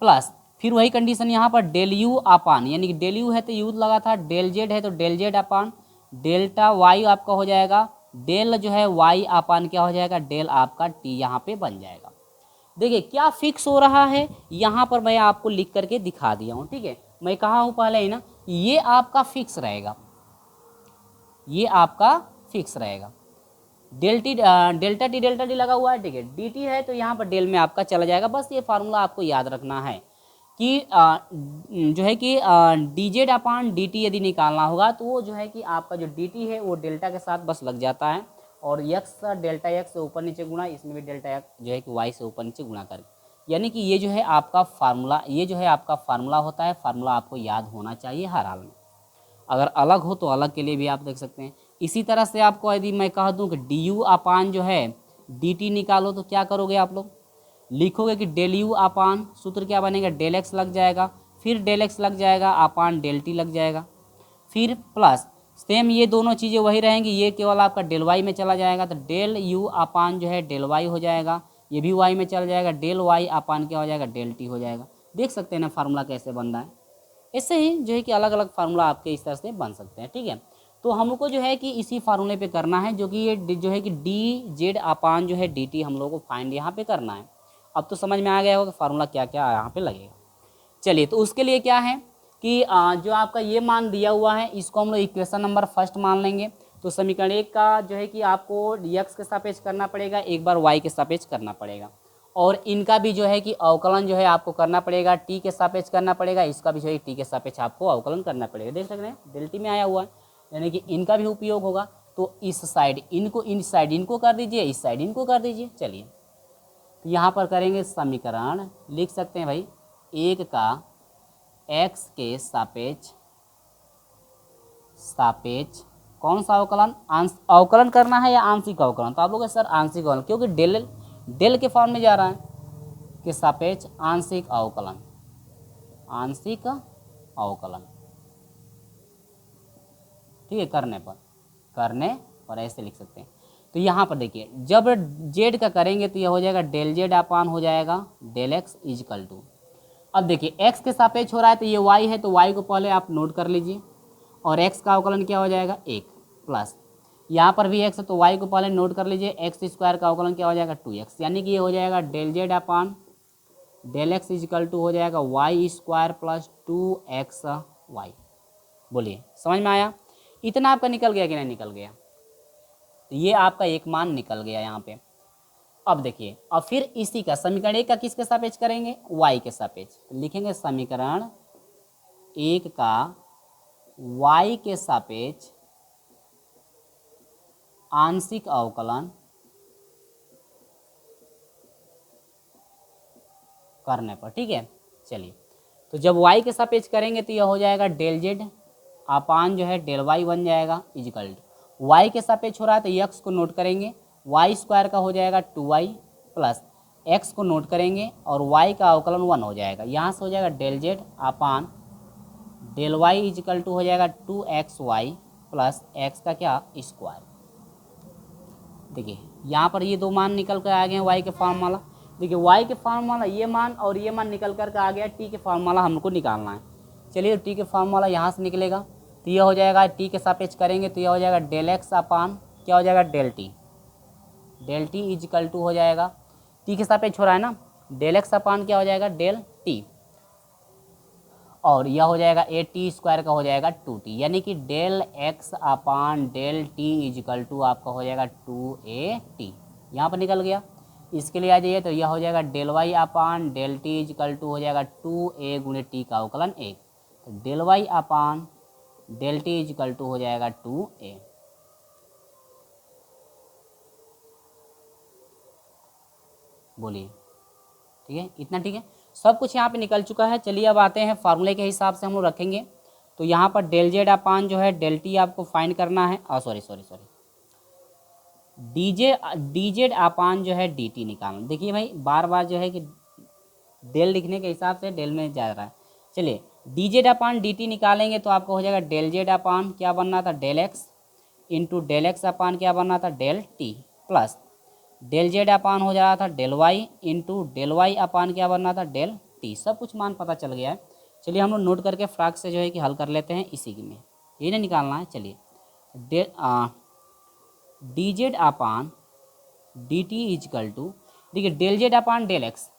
प्लस फिर वही कंडीशन यहाँ पर डेल यू अपान, यानी कि डेल यू है तो यू लगा था, डेल जेड है तो del z upon delta y आपका हो जाएगा, डेल जो है वाई अपान क्या हो जाएगा डेल आपका टी यहाँ पे बन जाएगा। देखिए क्या फिक्स हो रहा है, यहाँ पर मैं आपको लिख करके दिखा दिया हूँ, ठीक है। मैं कहा हूँ पहले ही ना, ये आपका फिक्स रहेगा, ये आपका फिक्स रहेगा। डेल्टा टी लगा हुआ है, ठीक है। डी टी है तो यहाँ पर डेल में आपका चला जाएगा। बस ये फार्मूला आपको याद रखना है कि जो है कि dz/dt यदि निकालना होगा तो वो जो है कि आपका जो dt है वो डेल्टा के साथ बस लग जाता है, और x डेल्टा x से ऊपर नीचे गुणा, इसमें भी डेल्टा x जो है कि y से ऊपर नीचे गुणा करके, यानी कि ये जो है आपका फार्मूला, ये जो है आपका फार्मूला होता है। फार्मूला आपको याद होना चाहिए हर हाल में, अगर अलग हो तो अलग के लिए भी आप देख सकते हैं। इसी तरह से आपको यदि मैं कह दूं कि डी यू अपान जो है डी टी निकालो तो क्या करोगे आप लोग, लिखोगे कि डेल यू अपान सूत्र क्या बनेगा, डेल एक्स लग जाएगा, फिर डेल एक्स लग जाएगा अपान डेल टी लग जाएगा, फिर प्लस सेम ये दोनों चीज़ें वही रहेंगी, ये केवल आपका डेल वाई में चला जाएगा, तो डेल यू अपान जो है डेल वाई हो जाएगा, ये भी वाई में चला जाएगा, डेल वाई अपान क्या हो जाएगा, डेल टी हो जाएगा। देख सकते हैं ना फार्मूला कैसे बन रहा है। ऐसे ही जो है कि अलग अलग फार्मूला आपके इस तरह से बन सकते हैं। ठीक है, तो हमको जो है कि इसी फार्मूले पे करना है, जो कि ये जो है कि डी जेड अपान जो है डी टी हम लोग को फाइंड यहाँ पे करना है। अब तो समझ में आ गया होगा कि फार्मूला क्या क्या यहाँ पे लगेगा। चलिए, तो उसके लिए क्या है कि जो आपका ये मान दिया हुआ है इसको हम लोग इक्वेशन नंबर फर्स्ट मान लेंगे। तो समीकरण 1 का जो है कि आपको x के सापेक्ष करना पड़ेगा, एक बार y के सापेक्ष करना पड़ेगा, और इनका भी जो है कि अवकलन जो है आपको करना पड़ेगा, t के सापेक्ष करना पड़ेगा, इसका भी जो है t के सापेक्ष आपको अवकलन करना पड़ेगा। देख सकते हैं डेल टी में आया हुआ है, यानी कि इनका भी उपयोग होगा। तो इस साइड इनको, इन साइड इनको कर दीजिए, इस साइड इनको कर दीजिए। चलिए, तो यहाँ पर करेंगे समीकरण, लिख सकते हैं भाई 1 का x के सापेक्ष कौन सा अवकलन, अवकलन करना है या आंशिक अवकलन, तो आप लोग सर आंशिक अवकलन, क्योंकि डेल के फॉर्म में जा रहा है, के सापेक्ष आंशिक अवकलन, आंशिक अवकलन। ठीक है, करने पर ऐसे लिख सकते हैं। तो यहाँ पर देखिए जब जेड का करेंगे तो यह हो जाएगा डेल जेड अपान हो जाएगा डेल एक्स इजकल टू, अब देखिए x के सापेक्ष हो रहा है तो ये y है, तो y को पहले आप नोट कर लीजिए, और x का अवकलन क्या हो जाएगा 1 प्लस, यहाँ पर भी x है तो y को पहले नोट कर लीजिए, एक्स स्क्वायर का अवकलन क्या हो जाएगा 2x, यानी कि ये हो जाएगा del z upon del x is equal to हो जाएगा y स्क्वायर प्लस 2xy। बोलिए समझ में आया? इतना आपका निकल गया कि नहीं निकल गया? तो ये आपका एक मान निकल गया यहाँ पे। अब देखिए, अब फिर इसी का समीकरण 1 का किसके सापेक्ष करेंगे, y के सापेक्ष, तो लिखेंगे समीकरण 1 का y के सापेक्ष आंशिक अवकलन करने पर। ठीक है, चलिए, तो जब y के सापेक्ष करेंगे तो यह हो जाएगा डेल जेड अपान जो है डेल वाई बन जाएगा इजकल टू, y के सापेक्ष हो रहा है तो x को नोट करेंगे, वाई स्क्वायर का हो जाएगा 2y प्लस x को नोट करेंगे और y का अवकलन 1 हो जाएगा, यहाँ से हो जाएगा del z upon del y is equal to हो जाएगा 2xy प्लस x का क्या स्क्वायर। देखिए यहाँ पर ये दो मान निकल कर आ गए हैं y के फॉर्मूला। देखिए y के फॉर्मूला ये मान और ये मान निकल कर आ गया, t के फॉर्मूला हमको निकालना है। चलिए, t के फॉर्मूला यहाँ से निकलेगा तो यह हो जाएगा t के सापेक्ष करेंगे तो यह हो जाएगा डेल एक्स अपान क्या हो जाएगा डेल टी इजकल टू हो जाएगा, t के सापेक्ष हो रहा है ना, डेल एक्स अपान क्या हो जाएगा डेल टी, और यह हो जाएगा ए टी स्क्वायर का हो जाएगा 2t, यानी कि del x upon del t is equal to आपका हो जाएगा 2a t। यहाँ पर निकल गया, इसके लिए आ जाइए तो यह हो जाएगा del y upon del t is equal to हो जाएगा 2a गुणे टी का अवकलन 1, तो del y upon del t is equal to हो जाएगा 2a। बोलिए, ठीक है, इतना ठीक है, सब कुछ यहाँ पे निकल चुका है। चलिए अब आते हैं फार्मूले के हिसाब से हम लोग रखेंगे। तो यहाँ पर डेल जेड अपान जो है डेल टी आपको फाइंड करना है, सॉरी डी जेड अपान जो है डी टी निकालना। देखिए भाई बार बार जो है कि डेल लिखने के हिसाब से डेल में जा रहा है। चलिए, d z upon d T निकालेंगे तो आपको हो जाएगा डेल जेड अपान क्या बनना था del x into del x upon क्या बनना था del t plus del z upon हो जा रहा था del y into del y upon क्या बनना था डेल टी। सब कुछ मान पता चल गया है। चलिए हम लोग नोट करके फ्राक से जो है कि हल कर लेते हैं इसी में, ये नहीं निकालना है। चलिए, d z upon d t is equal to, देखिए del z upon del x,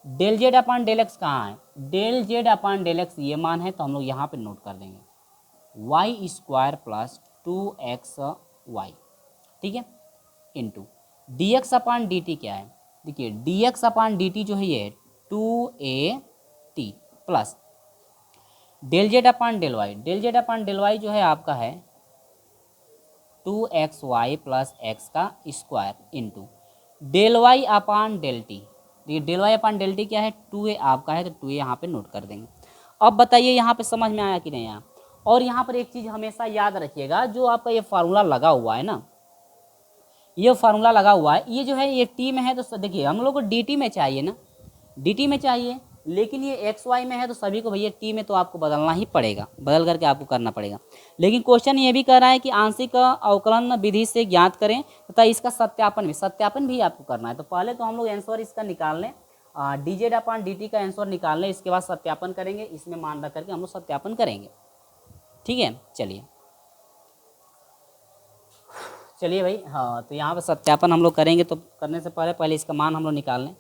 del z upon del x कहाँ है, del z upon del x ये मान है, तो हम लोग यहाँ पे नोट कर देंगे वाई स्क्वायर प्लस 2xy, ठीक है, into d x upon d t क्या है, देखिए d x upon d t जो है ये 2a t plus del z upon del y, del z upon del y जो है आपका है 2xy प्लस एक्स का square into del y upon del t. देखिए del y upon del t क्या है 2a आपका है, तो 2a यहाँ पे नोट कर देंगे। अब बताइए यहाँ पे समझ में आया कि नहीं आया? और यहाँ पर एक चीज़ हमेशा याद रखिएगा, जो आपका ये फार्मूला लगा हुआ है ना, ये फार्मूला लगा हुआ है, ये जो है ये टी में है तो देखिए हम लोग को डी टी में चाहिए ना, डी टी में चाहिए, लेकिन ये एक्स वाई में है तो सभी को भैया टी में तो आपको बदलना ही पड़ेगा, बदल करके आपको करना पड़ेगा। लेकिन क्वेश्चन ये भी कह रहा है कि आंशिक अवकलन विधि से ज्ञात करें तथा इसका सत्यापन भी आपको करना है। तो पहले तो हम लोग आंसर इसका निकाल लें, D z upon d T का आंसर निकाल लें, इसके बाद सत्यापन करेंगे, इसमें मान रख करके हम लोग सत्यापन करेंगे। ठीक है, चलिए भाई, हाँ तो यहाँ पर सत्यापन हम लोग करेंगे, तो करने से पहले इसका मान हम लोग निकाल लें।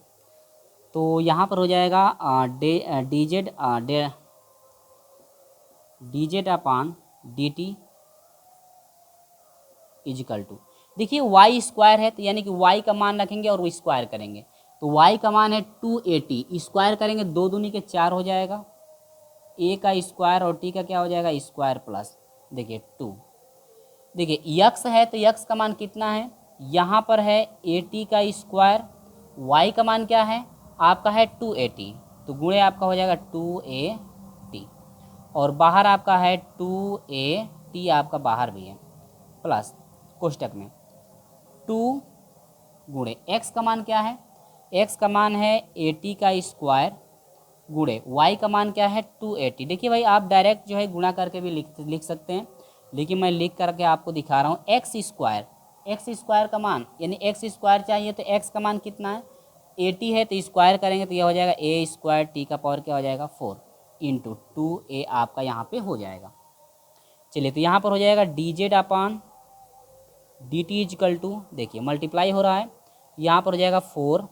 तो यहाँ पर हो जाएगा d z upon d t is equal to, देखिए वाई स्क्वायर है तो यानी कि वाई का मान रखेंगे और वो स्क्वायर करेंगे, तो वाई का मान है 280, स्क्वायर करेंगे 2 दूनी के 4 हो जाएगा, ए का स्क्वायर और टी का क्या हो जाएगा स्क्वायर प्लस देखिए 2। देखिए यक्स है तो यक्स का मान कितना है, यहाँ पर है ए टी का स्क्वायर, वाई का मान क्या है आपका है 280, तो गुणे आपका हो जाएगा 2a t, और बाहर आपका है 2a t, आपका बाहर भी है, प्लस कोष्टक में 2 गुणे x का मान क्या है, x का मान है ए टी का स्क्वायर गुणे y का मान क्या है 280। देखिए भाई आप डायरेक्ट जो है गुणा करके भी लिख सकते हैं, लेकिन मैं लिख करके आपको दिखा रहा हूँ। एक्स स्क्वायर का मान यानी एक्स स्क्वायर चाहिए तो एक्स का मान कितना है 80 है, तो स्क्वायर करेंगे तो यह हो जाएगा ए स्क्वायर टी का पावर क्या हो जाएगा 4 इंटू 2a आपका यहाँ पे हो जाएगा। चलिए तो यहाँ पर हो जाएगा d z upon d t is equal to, देखिए मल्टीप्लाई हो रहा है, यहाँ पर हो जाएगा 4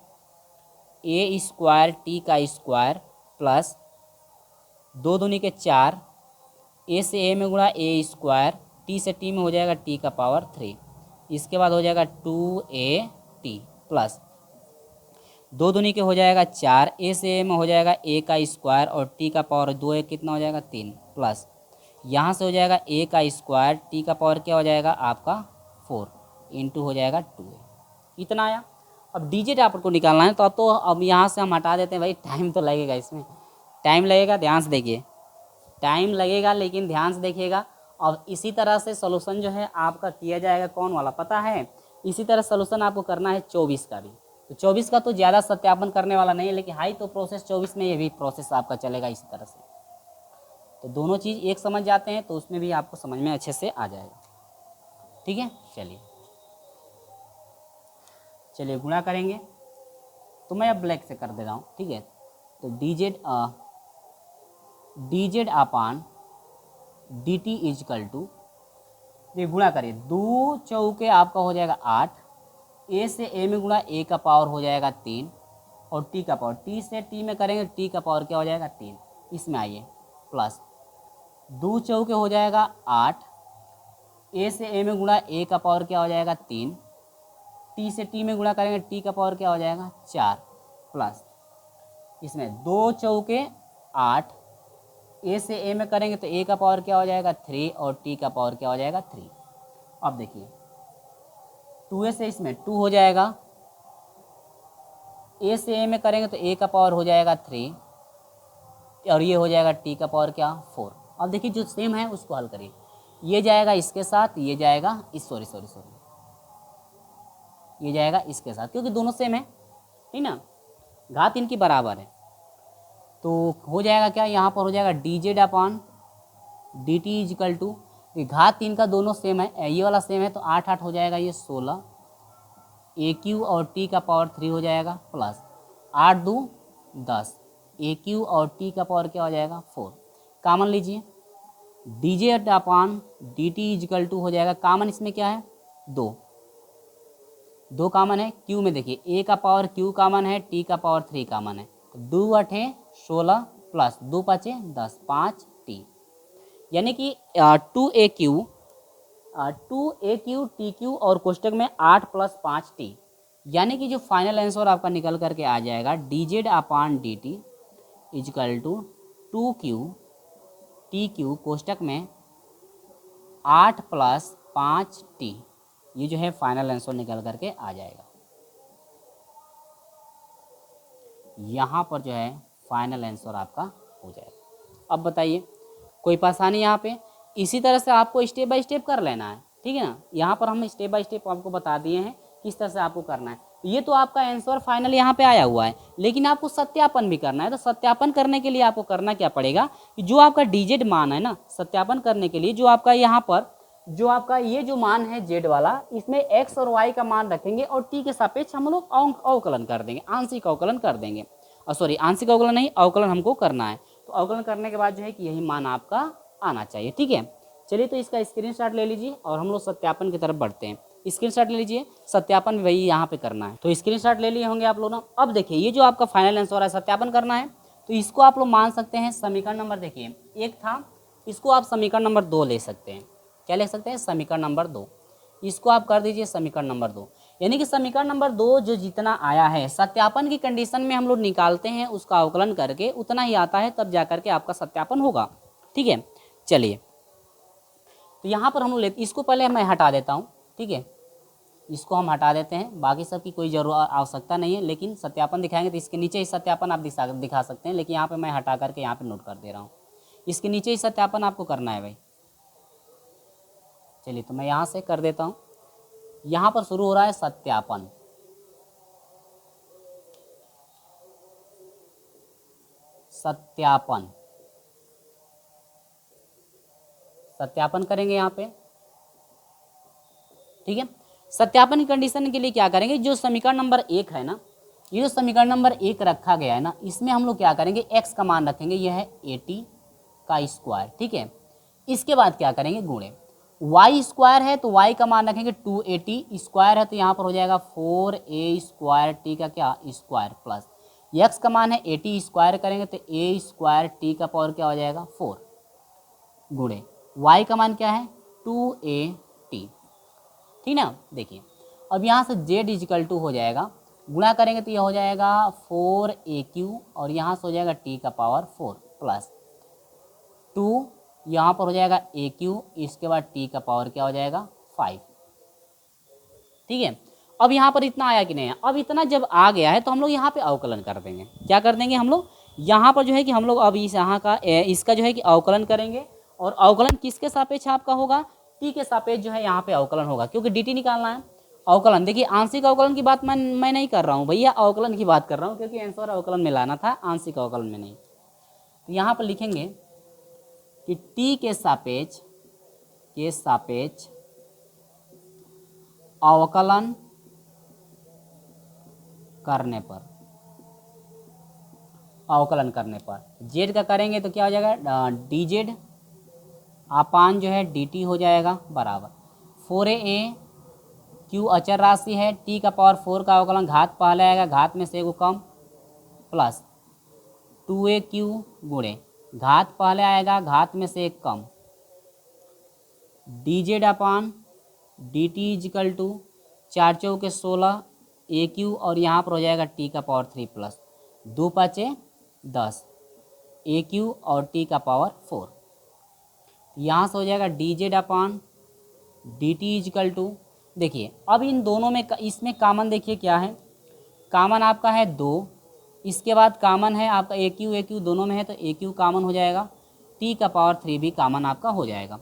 ए स्क्वायर टी का स्क्वायर प्लस 2 दूनी के 4, ए से ए में गुणा ए स्क्वायर, टी से टी में हो जाएगा टी का पावर 3, इसके बाद हो जाएगा 2a टी प्लस 2 दूनी के हो जाएगा 4, ए से ए में हो जाएगा ए का स्क्वायर और टी का पावर 2 ए कितना हो जाएगा 3, प्लस यहाँ से हो जाएगा ए का स्क्वायर, टी का पावर क्या हो जाएगा आपका 4 इंटू हो जाएगा 2a, इतना आया। अब डी जेड आपको निकालना है, तो अब यहाँ से हम हटा देते हैं भाई, टाइम तो लगेगा, इसमें टाइम लगेगा, ध्यान से देखिए टाइम लगेगा, लेकिन ध्यान से देखिएगा। और इसी तरह से सोल्यूशन जो है आपका किया जाएगा, कौन वाला पता है, इसी तरह सोल्यूशन आपको करना है 24 का भी। तो 24 का तो ज़्यादा सत्यापन करने वाला नहीं है, लेकिन हाई तो प्रोसेस 24 में ये भी प्रोसेस आपका चलेगा इसी तरह से। तो दोनों चीज़ एक समझ जाते हैं तो उसमें भी आपको समझ में अच्छे से आ जाएगा। ठीक है, चलिए गुणा करेंगे, तो मैं अब ब्लैक से कर दे रहा हूँ। ठीक है, तो d z upon d t is equal to, ये गुणा करिए 2 चौके आपका हो जाएगा 8, ए से ए में गुणा ए का पावर हो जाएगा 3 और टी का पावर, टी से टी में करेंगे टी का पावर क्या हो जाएगा 3, इसमें आइए प्लस 2 चौके हो जाएगा 8, ए से ए में गुणा ए का पावर क्या हो जाएगा 3, टी से टी में गुणा करेंगे टी का पावर क्या हो जाएगा 4, प्लस इसमें 2 चौके 8, ए से ए में करेंगे तो ए का पावर क्या हो जाएगा 3 और टी का पावर क्या हो जाएगा 3। अब देखिए 2a से इसमें 2 हो जाएगा, ए से ए में करेंगे तो ए का पावर हो जाएगा 3 और ये हो जाएगा टी का पावर क्या 4। अब देखिए जो सेम है उसको हल करिए, ये जाएगा इसके साथ, ये जाएगा ये जाएगा इसके साथ, क्योंकि दोनों सेम है, ठीक ना, घात इनकी बराबर है। तो हो जाएगा क्या, यहाँ पर हो जाएगा d z upon d t is equal to, घात इनका दोनों सेम है, ये वाला सेम है तो 8 8 हो जाएगा ये 16, ए क्यू और टी का पावर 3 हो जाएगा प्लस 8 2 10, ए क्यू और टी का पावर क्या हो जाएगा 4। कॉमन लीजिए, d z upon d t is equal to हो जाएगा, कॉमन इसमें क्या है 2 कॉमन है, क्यू में देखिए ए का पावर क्यू कॉमन है, टी का पावर 3 कॉमन है, तो 2 8 16 प्लस 2 5 10 5 टी, यानी कि 2a क्यू टी क्यू और कोष्टक में 8 + 5 टी, यानी कि जो फाइनल आंसर आपका निकल करके आ जाएगा d z upon d t is equal to 2q t q कोष्टक में 8 + 5 टी, ये जो है फाइनल आंसर निकल करके आ जाएगा। यहाँ पर जो है फाइनल आंसर आपका हो जाएगा। अब बताइए कोई परेशानी यहाँ पे, इसी तरह से आपको स्टेप बाय स्टेप कर लेना है, ठीक है ना। यहाँ पर हम स्टेप बाय स्टेप आपको बता दिए हैं किस तरह से आपको करना है। ये तो आपका आंसर फाइनल यहाँ पे आया हुआ है, लेकिन आपको सत्यापन भी करना है। तो सत्यापन करने के लिए आपको करना क्या पड़ेगा कि जो आपका डिजिट मान है ना, सत्यापन करने के लिए जो आपका यहाँ पर जो आपका ये जो मान है जेड वाला, इसमें एक्स और वाई का मान रखेंगे और टी के सापेक्ष हम लोग अवकलन कर देंगे, आंशिक अवकलन कर देंगे। सॉरी, आंशिक अवकलन नहीं, अवकलन हमको करना है। तो अवकलन करने के बाद जो है कि यही मान आपका आना चाहिए। ठीक है, चलिए तो इसका स्क्रीनशॉट ले लीजिए और हम लोग सत्यापन की तरफ बढ़ते हैं। स्क्रीनशॉट ले लीजिए, सत्यापन वही यहाँ पे करना है। तो स्क्रीनशॉट ले लिए होंगे आप लोग ना। अब देखिए ये जो आपका फाइनल आंसर है, सत्यापन करना है, तो इसको आप लोग मान सकते हैं समीकरण नंबर, देखिए एक था, इसको आप समीकरण नंबर 2 ले सकते हैं। क्या ले सकते हैं? समीकरण नंबर 2। इसको आप कर दीजिए समीकरण नंबर 2, यानी कि समीकरण नंबर 2 जो जितना आया है सत्यापन की कंडीशन में हम लोग निकालते हैं, उसका अवकलन करके उतना ही आता है, तब जाकर के आपका सत्यापन होगा। ठीक है, चलिए तो यहाँ पर हम लोग लेते, इसको पहले मैं हटा देता हूँ। ठीक है, इसको हम हटा देते हैं, बाकी सब की कोई जरूरत आवश्यकता नहीं है, लेकिन सत्यापन दिखाएंगे तो इसके नीचे ही सत्यापन आप दिखा सकते हैं, लेकिन यहाँ पे मैं हटा करके यहाँ पे नोट कर दे रहा हूँ। इसके नीचे ही सत्यापन आपको करना है भाई। चलिए तो मैं यहाँ से कर देता हूँ। यहाँ पर शुरू हो रहा है सत्यापन, सत्यापन, सत्यापन करेंगे यहाँ पे। ठीक है, सत्यापन की कंडीशन के लिए क्या करेंगे, जो समीकरण नंबर 1 है ना, ये जो समीकरण नंबर 1 रखा गया है ना, इसमें हम लोग क्या करेंगे, x का मान रखेंगे, यह है 80 का स्क्वायर। ठीक है, इसके बाद क्या करेंगे, गुणे y स्क्वायर है तो y का मान रखेंगे 280, स्क्वायर है तो यहाँ पर हो जाएगा 4a स्क्वायर टी का क्या स्क्वायर, प्लस x का मान है 80, स्क्वायर करेंगे तो a स्क्वायर टी का पावर क्या हो जाएगा 4, गुणे y का मान क्या है 2at। ठीक ना, देखिए अब यहाँ से z इजिकल टू हो जाएगा, गुणा करेंगे तो यह हो जाएगा 4aq और यहाँ से हो जाएगा t का पावर 4 प्लस 2, यहाँ पर हो जाएगा aq, इसके बाद t का पावर क्या हो जाएगा 5। ठीक है, अब यहाँ पर इतना आया कि नहीं, अब इतना जब आ गया है तो हम लोग यहाँ पे अवकलन कर देंगे। क्या कर देंगे हम लोग, यहाँ पर जो है कि हम लोग अब इस यहाँ का इसका जो है कि अवकलन करेंगे, और अवकलन किसके सापेक्ष आपका होगा, टी के सापेक्ष जो है यहाँ पे अवकलन होगा, क्योंकि dt निकालना है। अवकलन देखिए, आंशिक अवकलन की बात मैं नहीं कर रहा हूँ भैया, अवकलन की बात कर रहा हूँ, क्योंकि आंसर अवकलन में लाना था, आंशिक अवकलन में नहीं। तो यहाँ पर लिखेंगे कि टी के सापेक्ष अवकलन करने पर, अवकलन करने पर जेड का करेंगे तो क्या हो जाएगा, डी जेड अपान जो है dt हो जाएगा बराबर 4a, q अचर राशि है, t का पावर 4 का अवकलन घात पहले आएगा, घात में से एगो कम, प्लस 2aq गुणे घात पहले आएगा, घात में से एक कम, dz upon dt is equal to 4 चौके 16 aq, और यहाँ पर हो जाएगा t का पावर 3 प्लस 2 5 10 aq और t का पावर 4। यहाँ से हो जाएगा dz upon dt is equal to, देखिए अब इन दोनों में इसमें कामन देखिए क्या है, कामन आपका है 2, इसके बाद कामन है आपका aq दोनों में है तो aq कामन हो जाएगा, t का पावर 3 भी कामन आपका हो जाएगा।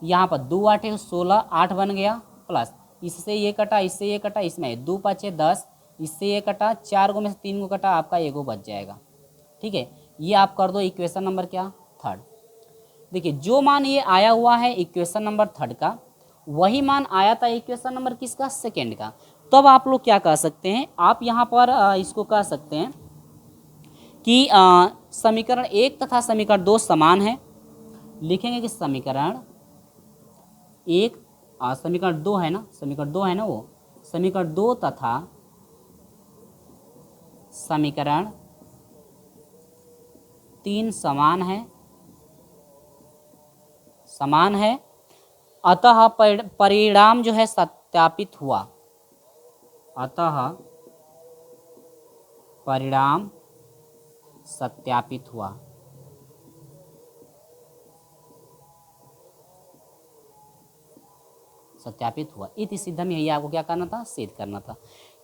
यहाँ पर 2 8 16, 8 बन गया, प्लस इससे ये कटा, इससे ये कटा, इसमें 2 5 10, इससे ये कटा, 4 गो में से 3 गो कटा, आपका एगो बच जाएगा। ठीक है, ये आप कर दो इक्वेशन नंबर क्या 3। देखिए जो मान ये आया हुआ है इक्वेशन नंबर 3 का, वही मान आया था इक्वेशन नंबर किसका, 2 का। तो अब आप लोग क्या कह सकते हैं, आप यहाँ पर इसको कह सकते हैं कि समीकरण 1 तथा समीकरण 2 समान है। लिखेंगे कि समीकरण 1 समीकरण 2 है ना, समीकरण 2 है ना, वो समीकरण 2 तथा समीकरण 3 समान है, समान है, अतः परिणाम जो है सत्यापित हुआ, अतः परिणाम सत्यापित हुआ। सत्यापित हुआ, इति सिद्धम, यही आपको क्या करना था, सिद्ध करना था।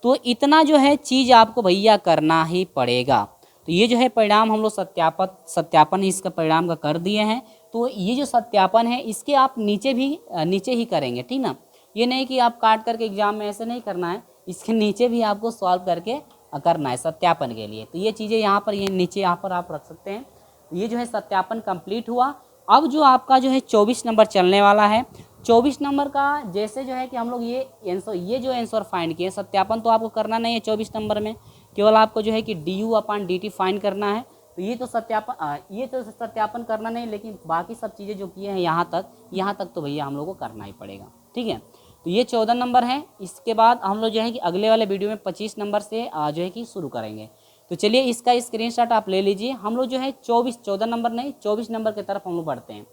तो इतना जो है चीज़ आपको भैया करना ही पड़ेगा। तो ये जो है परिणाम हम लोग सत्यापन इसका परिणाम का कर दिए हैं। तो ये जो सत्यापन है इसके आप नीचे ही करेंगे, ठीक ना। ये नहीं कि आप काट करके एग्जाम में ऐसे नहीं करना है, इसके नीचे भी आपको सॉल्व करके करना है सत्यापन के लिए। तो ये चीज़ें यहाँ पर, ये नीचे यहाँ पर आप रख सकते हैं। तो ये जो है सत्यापन कंप्लीट हुआ। अब जो आपका जो है 24 नंबर चलने वाला है। 24 नंबर का जैसे जो है कि हम लोग ये जो आंसर फाइंड किए, सत्यापन तो आपको करना नहीं है 24 नंबर में, केवल आपको जो है कि du/dt फाइंड करना है। तो ये तो सत्यापन करना नहीं, लेकिन बाकी सब चीज़ें जो किए हैं यहाँ तक तो भैया हम लोग को करना ही पड़ेगा। ठीक है, तो ये 14 नंबर है। इसके बाद हम लोग जो है कि अगले वाले वीडियो में 25 नंबर से जो है कि शुरू करेंगे। तो चलिए इसका स्क्रीनशॉट आप ले लीजिए। हम लोग जो है 14 नंबर नहीं 24 नंबर की तरफ हम लोग बढ़ते हैं।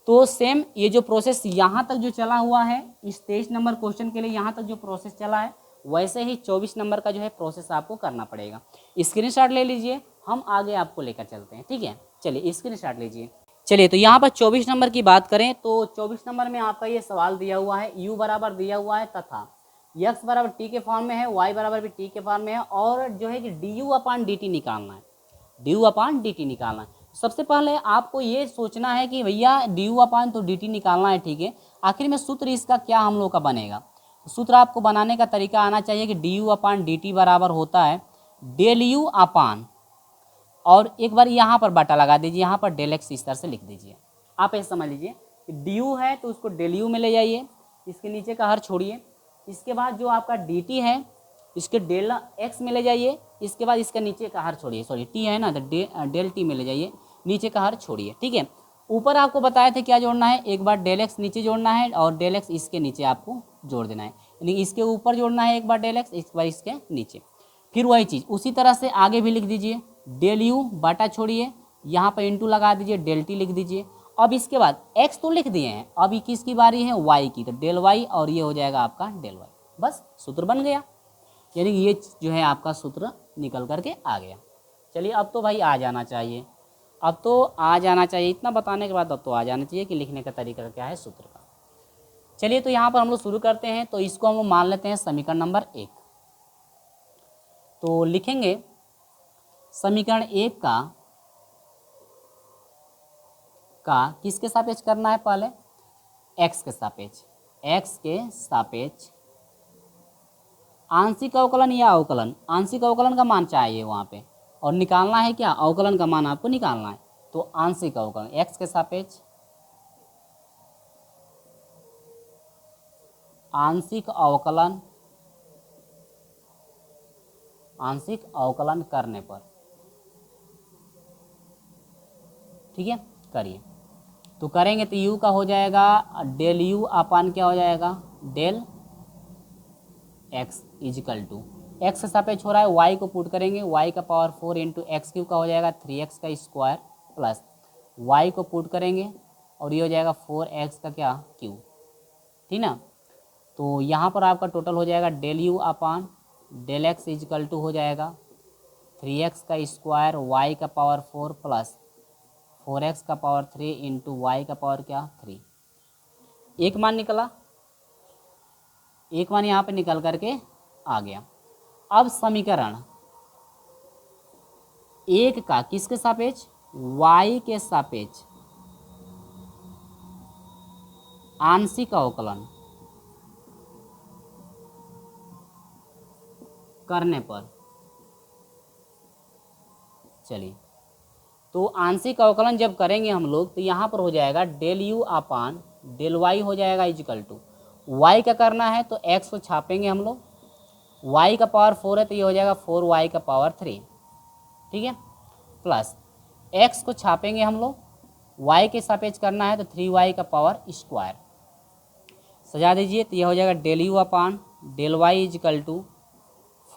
तो सेम ये जो प्रोसेस यहाँ तक जो चला हुआ है, इस 23 नंबर क्वेश्चन के लिए यहाँ तक जो प्रोसेस चला है, वैसे ही 24 नंबर का जो है प्रोसेस आपको करना पड़ेगा। स्क्रीनशॉट ले लीजिए, हम आगे आपको लेकर चलते हैं। ठीक है, चलिए स्क्रीनशॉट लीजिए। चलिए तो यहाँ पर 24 नंबर की बात करें तो 24 नंबर में आपका ये सवाल दिया हुआ है, u बराबर दिया हुआ है तथा x बराबर t के फॉर्म में है, y बराबर भी t के फॉर्म में है, और जो है कि du/dt निकालना है, du/dt निकालना है। सबसे पहले आपको ये सोचना है कि भैया du/dt निकालना है, ठीक है, आखिर में सूत्र इसका क्या हम लोग का बनेगा। सूत्र आपको बनाने का तरीका आना चाहिए कि du/dt बराबर होता है डेल u अपान, और एक बार यहाँ पर बटा लगा दीजिए, यहाँ पर डेल एक्स इस तरह से लिख दीजिए। आप ऐसे समझ लीजिए कि डी है तो उसको डेल यू में ले जाइए, इसके नीचे का हर छोड़िए। इसके बाद जो आपका डी टी है इसके डेल एक्स में ले जाइए, इसके बाद इसका नीचे का हर छोड़िए, सॉरी टी है ना, तो डेल टी में ले जाइए, नीचे का हर छोड़िए। ठीक है, ऊपर आपको बताए थे क्या जोड़ना है, एक बार डेल एक्स नीचे जोड़ना है और डेल एक्स इसके नीचे आपको जोड़ देना है, यानी इसके ऊपर जोड़ना है एक बार डेल एक्स, एक बार इसके नीचे। फिर वही चीज़ उसी तरह से आगे भी लिख दीजिए, डेल यू बटा छोड़िए, यहाँ पर इंटू लगा दीजिए, डेल टी लिख दीजिए। अब इसके बाद x तो लिख दिए हैं, अब ये किसकी बारी है, y की, तो डेल y, और ये हो जाएगा आपका डेल y। बस सूत्र बन गया, यानी ये जो है आपका सूत्र निकल करके आ गया। चलिए अब तो भाई आ जाना चाहिए, अब तो आ जाना चाहिए, इतना बताने के बाद अब तो आ जाना चाहिए कि लिखने का तरीका क्या है सूत्र का। चलिए तो यहाँ पर हम लोग शुरू करते हैं। तो इसको हम लोग मान लेते हैं समीकरण नंबर 1। तो लिखेंगे समीकरण 1 का किसके सापेक्ष करना है, पहले x के सापेक्ष, x के सापेक्ष आंशिक अवकलन या अवकलन, आंशिक अवकलन का मान चाहिए वहाँ पे, और निकालना है क्या, अवकलन का मान आपको निकालना है। तो आंशिक अवकलन x के सापेक्ष आंशिक अवकलन करने पर, ठीक है, करिए। तो करेंगे तो u का हो जाएगा डेल u अपान क्या हो जाएगा, del x is equal to, x के सापेक्ष हो रहा है, y को पुट करेंगे, y का पावर 4 इंटू एक्स क्यूब का हो जाएगा 3x का स्क्वायर, प्लस y को पुट करेंगे और ये हो जाएगा 4x का क्या क्यूब, ठीक ना। तो यहाँ पर आपका टोटल हो जाएगा del u upon del x is equal to हो जाएगा 3x का स्क्वायर, y का पावर 4 प्लस 4x का पावर 3 इंटू वाई का पावर क्या 3। एक मान निकला, एक मान यहाँ पे निकल करके आ गया। अब समीकरण 1 का किसके सापेक्ष, y के सापेक्ष आंशिक अवकलन करने पर, चलिए तो आंशिक अवकलन जब करेंगे हम लोग तो यहाँ पर हो जाएगा del u upon del y हो जाएगा इजिकल टू, वाई का करना है तो एक्स को छापेंगे हम लोग, वाई का पावर 4 है तो ये हो जाएगा 4y का पावर 3, ठीक है, प्लस एक्स को छापेंगे हम लोग, वाई के सापेक्ष करना है तो 3y का पावर स्क्वायर, सजा दीजिए तो यह हो जाएगा del u upon del y is equal to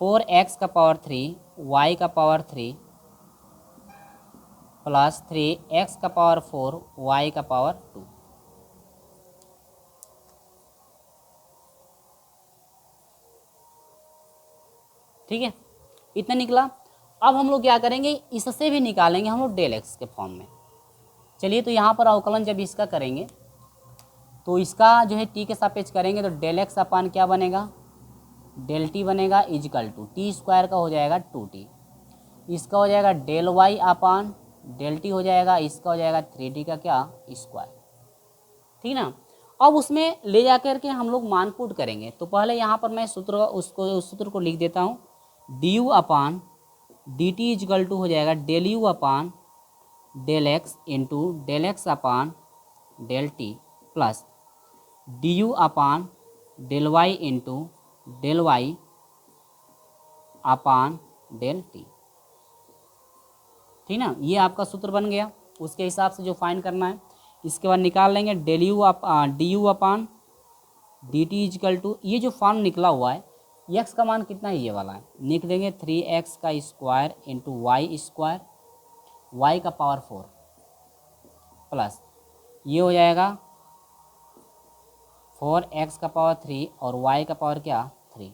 4x का पावर 3 y का पावर 3 प्लस 3x का पावर 4 y का पावर 2। ठीक है, इतना निकला। अब हम लोग क्या करेंगे, इससे भी निकालेंगे हम लोग डेल एक्स के फॉर्म में। चलिए तो यहाँ पर अवकलन जब इसका करेंगे तो इसका जो है टी के सापेक्ष करेंगे तो डेल एक्स अपान क्या बनेगा, डेल टी बनेगा इजिकल टू टी स्क्वायर का हो जाएगा 2t, इसका हो जाएगा del y upon del t हो जाएगा, इसका हो जाएगा 3t का क्या स्क्वायर, ठीक ना। अब उसमें ले जा कर के हम लोग मान पुट करेंगे। तो पहले यहाँ पर मैं उस सूत्र को लिख देता हूँ, d u upon d t is equal to हो जाएगा del u upon del x into del x upon del t plus d u upon del y into del y upon del t. ठीक ना, ये आपका सूत्र बन गया। उसके हिसाब से जो फाइन करना है इसके बाद निकाल लेंगे d u upon d t is equal to, ये जो फॉर्म निकला हुआ है एक्स का मान कितना है ये वाला है, लिख देंगे 3x का square into y square y का पावर 4 प्लस ये हो जाएगा 4x का पावर 3 और y का पावर क्या 3।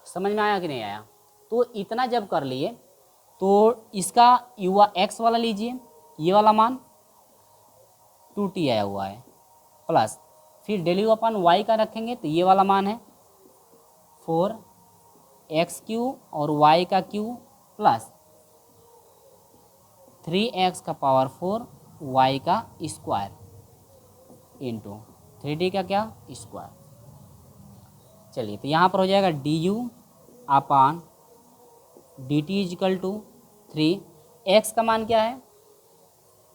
समझ में आया कि नहीं आया? तो इतना जब कर लिए तो इसका युवा x वाला लीजिए, ये वाला मान 2t आया हुआ है प्लस फिर डेल यू अपन वाई का रखेंगे तो ये वाला मान है 4x³ और y का क्यू प्लस 3x का पावर 4 y का स्क्वायर इंटू 3d का क्या स्क्वायर। चलिए तो यहाँ पर हो जाएगा d u upon d t is equal to 3, x का मान क्या है,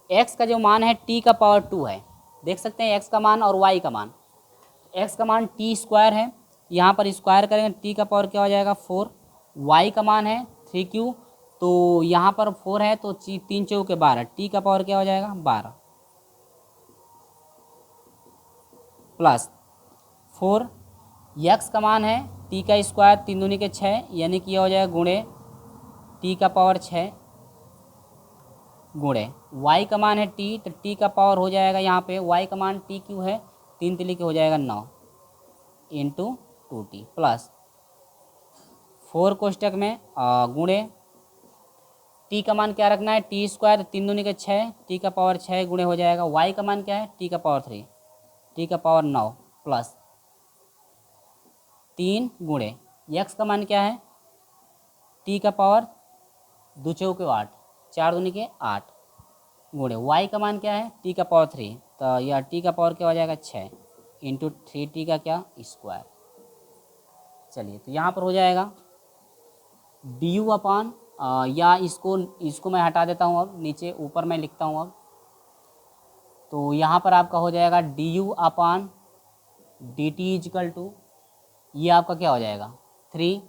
x का जो मान है t का पावर 2 है, देख सकते हैं x का मान और y का मान। x का मान t स्क्वायर है, यहाँ पर स्क्वायर करेंगे t का पावर क्या हो जाएगा 4, y का मान है 3q, तो यहाँ पर 4 है तो 3 चौके 12, t का पावर क्या हो जाएगा 12 प्लस 4, x का मान है t का स्क्वायर 3 दूनी के 6 यानी कि यह हो जाएगा गुणे t का पावर 6 गुणे y का मान है t, तो t का पावर हो जाएगा यहाँ पे y का मान t क्यू है 3 तिली के हो जाएगा 9 इंटू 2t प्लस 4 कोष्टक में गुणे t का मान क्या रखना है t स्क्वायर 3 दूनी के 6 t का पावर 6 गुणे हो जाएगा y का मान क्या है t का पावर 3 t का पावर 9 प्लस 3 गुणे x का मान क्या है t का पावर 2 चौके 8 4 दूनी के 8 गुणे y का मान क्या है t का पावर 3, तो यह t का पावर क्या हो जाएगा 6 इंटू 3t का क्या स्क्वायर। चलिए तो यहाँ पर हो जाएगा डी यू अपान या इसको मैं हटा देता हूँ, अब नीचे ऊपर मैं लिखता हूँ अब। तो यहाँ पर आपका हो जाएगा d u upon d t is equal to, ये आपका क्या हो जाएगा 3,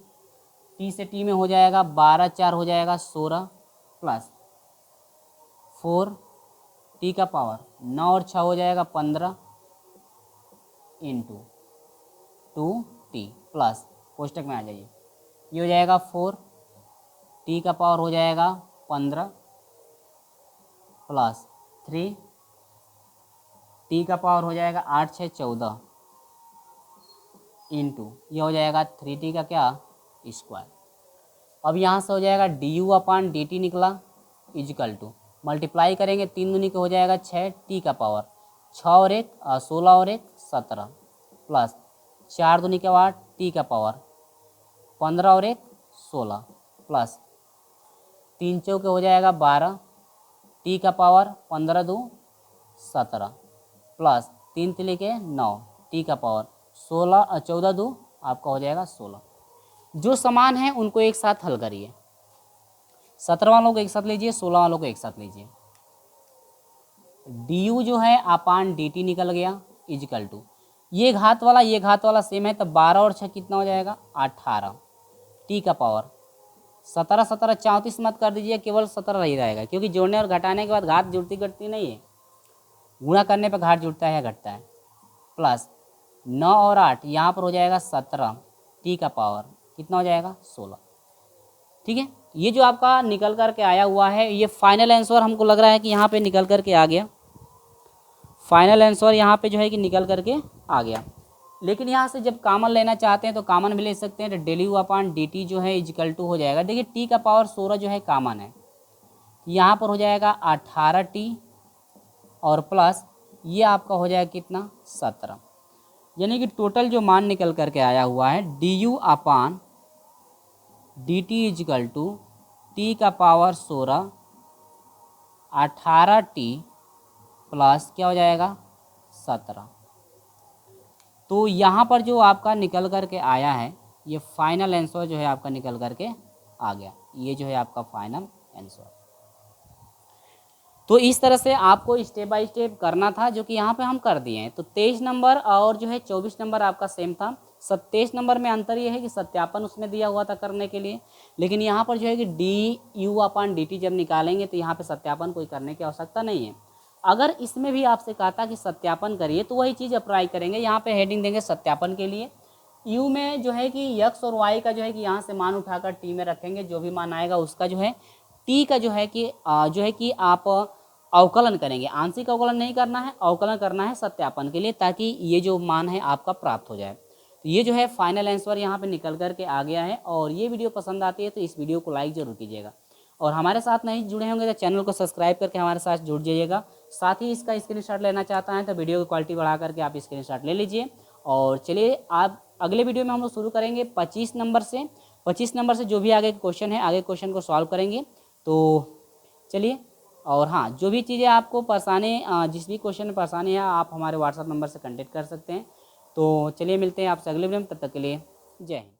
t से t में हो जाएगा 12 4 हो जाएगा 16 प्लस 4 t का पावर 9 और 6 हो जाएगा 15 इंटू 2t प्लस कोष्टक में आ जाइए, ये हो जाएगा 4 t का पावर हो जाएगा 15 प्लस 3 t का पावर हो जाएगा 8 6 14 इंटू ये हो जाएगा 3t का क्या स्क्वायर। अब यहाँ से हो जाएगा d u upon d T निकला इजकल टू मल्टीप्लाई करेंगे 3 दूनी के हो जाएगा 6 t का पावर 6 और 1 16 और 1 17 प्लस 4 दूनी के 8 t का पावर 15 और 1 16 प्लस 3 चौके हो जाएगा 12 t का पावर 15 2 17 प्लस 3 तिली के 9 t का पावर 16 14 2 आपका हो जाएगा 16। जो समान है उनको एक साथ हल करिए, 17 वालों को एक साथ लीजिए 16 वालों को एक साथ लीजिए। डी यू जो है अपान डी टी निकल गया इजकल टू ये घात वाला सेम है, तो 12 और 6 कितना हो जाएगा 18 टी का पावर 17 17 34 मत कर दीजिए, केवल 17 ही रहेगा क्योंकि जोड़ने और घटाने के बाद घात जुड़ती घटती नहीं है, गुणा करने पर घात जुड़ता है या घटता है। प्लस 9 और 8 यहाँ पर हो जाएगा 17 टी का पावर कितना हो जाएगा 16। ठीक है, ये जो आपका निकल करके आया हुआ है ये फाइनल आंसर हमको लग रहा है कि यहाँ पे निकल करके आ गया, फाइनल आंसर यहाँ पे जो है कि निकल करके आ गया। लेकिन यहाँ से जब कॉमन लेना चाहते हैं तो कॉमन भी ले सकते हैं, तो del u upon d t जो है इजकल टू हो जाएगा, देखिए टी का पावर 16 जो है कॉमन है, यहाँ पर हो जाएगा 18 टी और प्लस ये आपका हो जाएगा कितना 17, यानी कि टोटल जो मान निकल करके आया हुआ है d u upon d t is equal to t का पावर 16 18 टी प्लस क्या हो जाएगा 17। तो यहाँ पर जो आपका निकल कर के आया है ये फाइनल आंसर जो है आपका निकल कर के आ गया, ये जो है आपका फाइनल आंसर। तो इस तरह से आपको स्टेप बाय स्टेप करना था, जो कि यहाँ पे हम कर दिए हैं। तो 23 नंबर और जो है 24 नंबर आपका सेम था। 27 नंबर में अंतर ये है कि सत्यापन उसमें दिया हुआ था करने के लिए, लेकिन यहाँ पर जो है कि du/dt जब निकालेंगे तो यहाँ पे सत्यापन कोई करने की आवश्यकता नहीं है। अगर इसमें भी आपसे कहा था कि सत्यापन करिए तो वही चीज़ अप्लाई करेंगे। यहाँ पे हेडिंग देंगे सत्यापन के लिए। यू में जो है कि x और y का जो है कि यहाँ से मान उठाकर टी में रखेंगे, जो भी मान आएगा उसका जो है टी का जो है कि आप अवकलन करेंगे। आंशिक अवकलन नहीं करना है, अवकलन करना है सत्यापन के लिए, ताकि ये जो मान है आपका प्राप्त हो जाए। तो ये जो है फाइनल आंसर यहाँ पे निकल करके आ गया है। और ये वीडियो पसंद आती है तो इस वीडियो को लाइक जरूर कीजिएगा, और हमारे साथ नहीं जुड़े होंगे तो चैनल को सब्सक्राइब करके हमारे साथ जुड़ जाइएगा। साथ ही इसका स्क्रीनशॉट लेना चाहता है तो वीडियो की क्वालिटी बढ़ा करके आप स्क्रीनशॉट ले लीजिए। और चलिए आप अगले वीडियो में हम लोग शुरू करेंगे 25 नंबर से। 25 नंबर से जो भी आगे क्वेश्चन है, आगे क्वेश्चन को सॉल्व करेंगे। तो चलिए, और हाँ, जो भी चीज़ें आपको परेशानी, जिस भी क्वेश्चन में परेशानी है, आप हमारे व्हाट्सएप नंबर से कांटेक्ट कर सकते हैं। तो चलिए मिलते हैं आपसे अगले वीडियो में, तब तक के लिए जय हिंद।